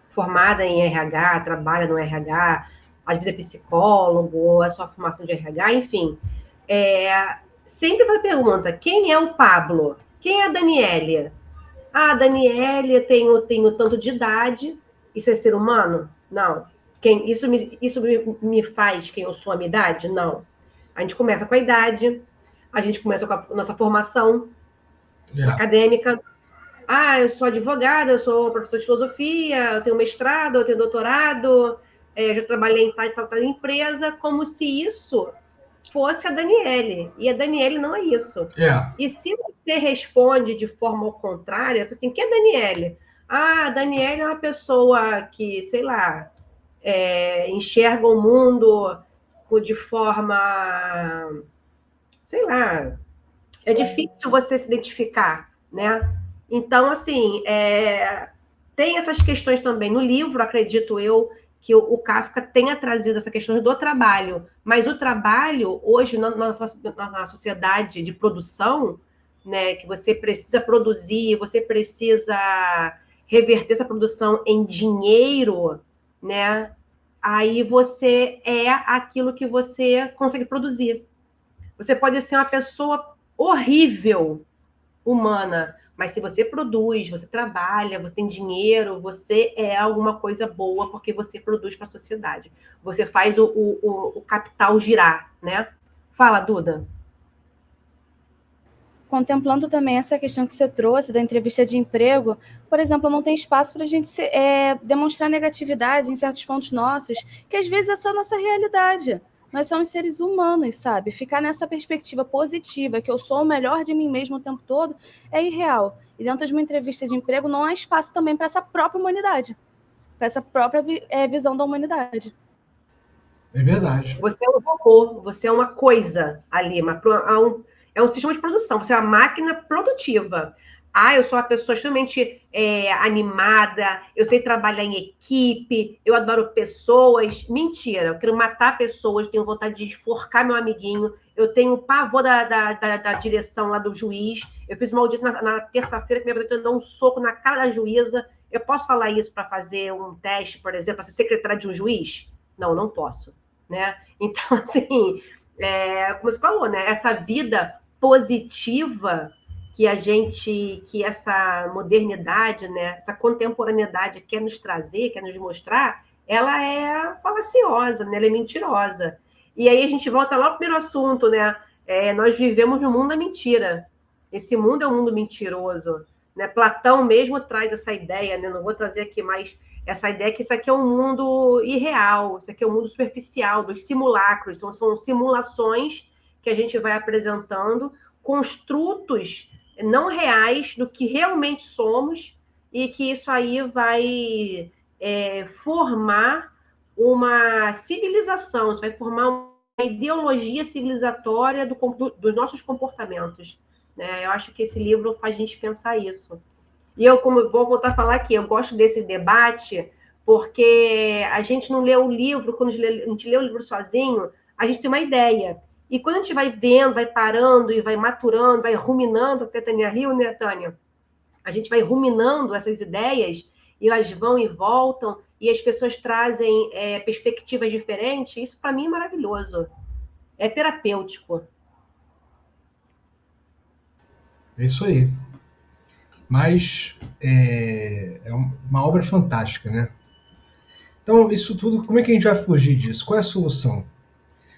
formada em RH, trabalha no RH, às vezes é psicólogo, ou a sua formação de RH, enfim. Sempre vai pergunta, quem é o Pablo? Quem é a Daniele? Ah, a Daniele tem o tanto de idade. Isso é ser humano? Não. Isso me faz quem eu sou a minha idade? Não. A gente começa com a idade, a gente começa com a nossa formação acadêmica. Ah, eu sou advogada, eu sou professora de filosofia, eu tenho mestrado, eu tenho doutorado, já trabalhei em tal empresa, como se isso fosse a Daniele. E a Daniele não é isso. E se você responde de forma ao contrário, assim, que é a Daniele? Ah, a Daniele é uma pessoa que, sei lá, enxerga o mundo de forma, sei lá, é difícil você se identificar, né? Então, assim, tem essas questões também. No livro, acredito eu, que o Kafka tenha trazido essa questão do trabalho. Mas o trabalho, hoje, na sociedade de produção, né, que você precisa produzir, você precisa reverter essa produção em dinheiro, né? Aí você é aquilo que você consegue produzir. Você pode ser uma pessoa horrível, humana, mas se você produz, você trabalha, você tem dinheiro, você é alguma coisa boa porque você produz para a sociedade. Você faz o capital girar, né? Fala, Duda. Contemplando também essa questão que você trouxe da entrevista de emprego, por exemplo, não tem espaço para a gente demonstrar negatividade em certos pontos nossos, que às vezes é só a nossa realidade. Nós somos seres humanos, sabe? Ficar nessa perspectiva positiva, que eu sou o melhor de mim mesmo o tempo todo, é irreal. E dentro de uma entrevista de emprego não há espaço também para essa própria humanidade, para essa própria visão da humanidade. É verdade. Você é um robô, você é uma coisa ali, é um sistema de produção, você é uma máquina produtiva. Ah, eu sou uma pessoa extremamente animada, eu sei trabalhar em equipe, eu adoro pessoas. Mentira, eu quero matar pessoas, tenho vontade de enforcar meu amiguinho, eu tenho pavor da direção lá do juiz. Eu fiz uma audiência na terça-feira que minha vida deu um soco na cara da juíza. Eu posso falar isso para fazer um teste, por exemplo, para ser secretária de um juiz? Não, não posso. Né? Então, assim, como você falou, né? Essa vida positiva que essa modernidade, né? Essa contemporaneidade quer nos trazer, quer nos mostrar, ela é falaciosa, né? Ela é mentirosa. E aí a gente volta lá ao primeiro assunto, né? Nós vivemos no mundo da mentira. Esse mundo é um mundo mentiroso. Né? Platão mesmo traz essa ideia, né? Não vou trazer aqui mais essa ideia que isso aqui é um mundo irreal, isso aqui é um mundo superficial, dos simulacros, são simulações que a gente vai apresentando, construtos não reais do que realmente somos, e que isso aí vai formar uma civilização, isso vai formar uma ideologia civilizatória dos nossos comportamentos. Né? Eu acho que esse livro faz a gente pensar isso. E eu, como vou voltar a falar aqui, eu gosto desse debate porque a gente não lê o livro, quando a gente lê o livro sozinho, a gente tem uma ideia. E quando a gente vai vendo, vai parando e vai maturando, vai ruminando, porque a Tânia riu, né, Tânia? A gente vai ruminando essas ideias e elas vão e voltam e as pessoas trazem perspectivas diferentes. Isso, para mim, é maravilhoso. É terapêutico. É isso aí. Mas é uma obra fantástica, né? Então, isso tudo, como é que a gente vai fugir disso? Qual é a solução?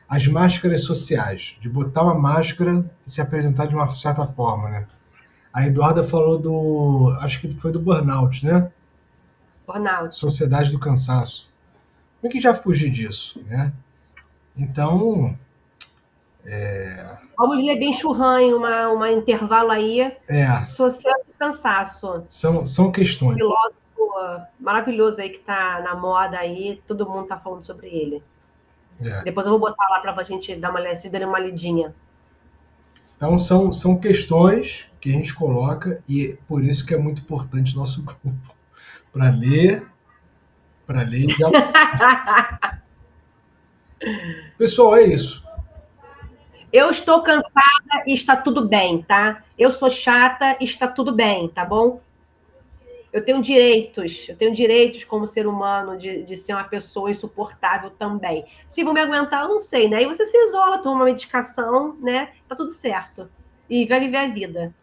As máscaras sociais, de botar uma máscara e se apresentar de uma certa forma, né? A Eduarda falou acho que foi do burnout, né? Burnout. Sociedade do cansaço. Como é que a gente vai fugir disso, né? Então... Vamos ler bem Churran, um intervalo aí. Sociedade do cansaço. São questões. Um filósofo maravilhoso aí que está na moda aí, todo mundo está falando sobre ele. Depois eu vou botar lá para a gente dar uma lidinha. Então, são questões que a gente coloca e por isso que é muito importante o nosso grupo. Para ler e dialogar. Pessoal, é isso. Eu estou cansada e está tudo bem, tá? Eu sou chata e está tudo bem, tá bom? Eu tenho direitos como ser humano de ser uma pessoa insuportável também. Se vão me aguentar, eu não sei, né? Aí você se isola, toma uma medicação, né? Tá tudo certo. E vai viver a vida.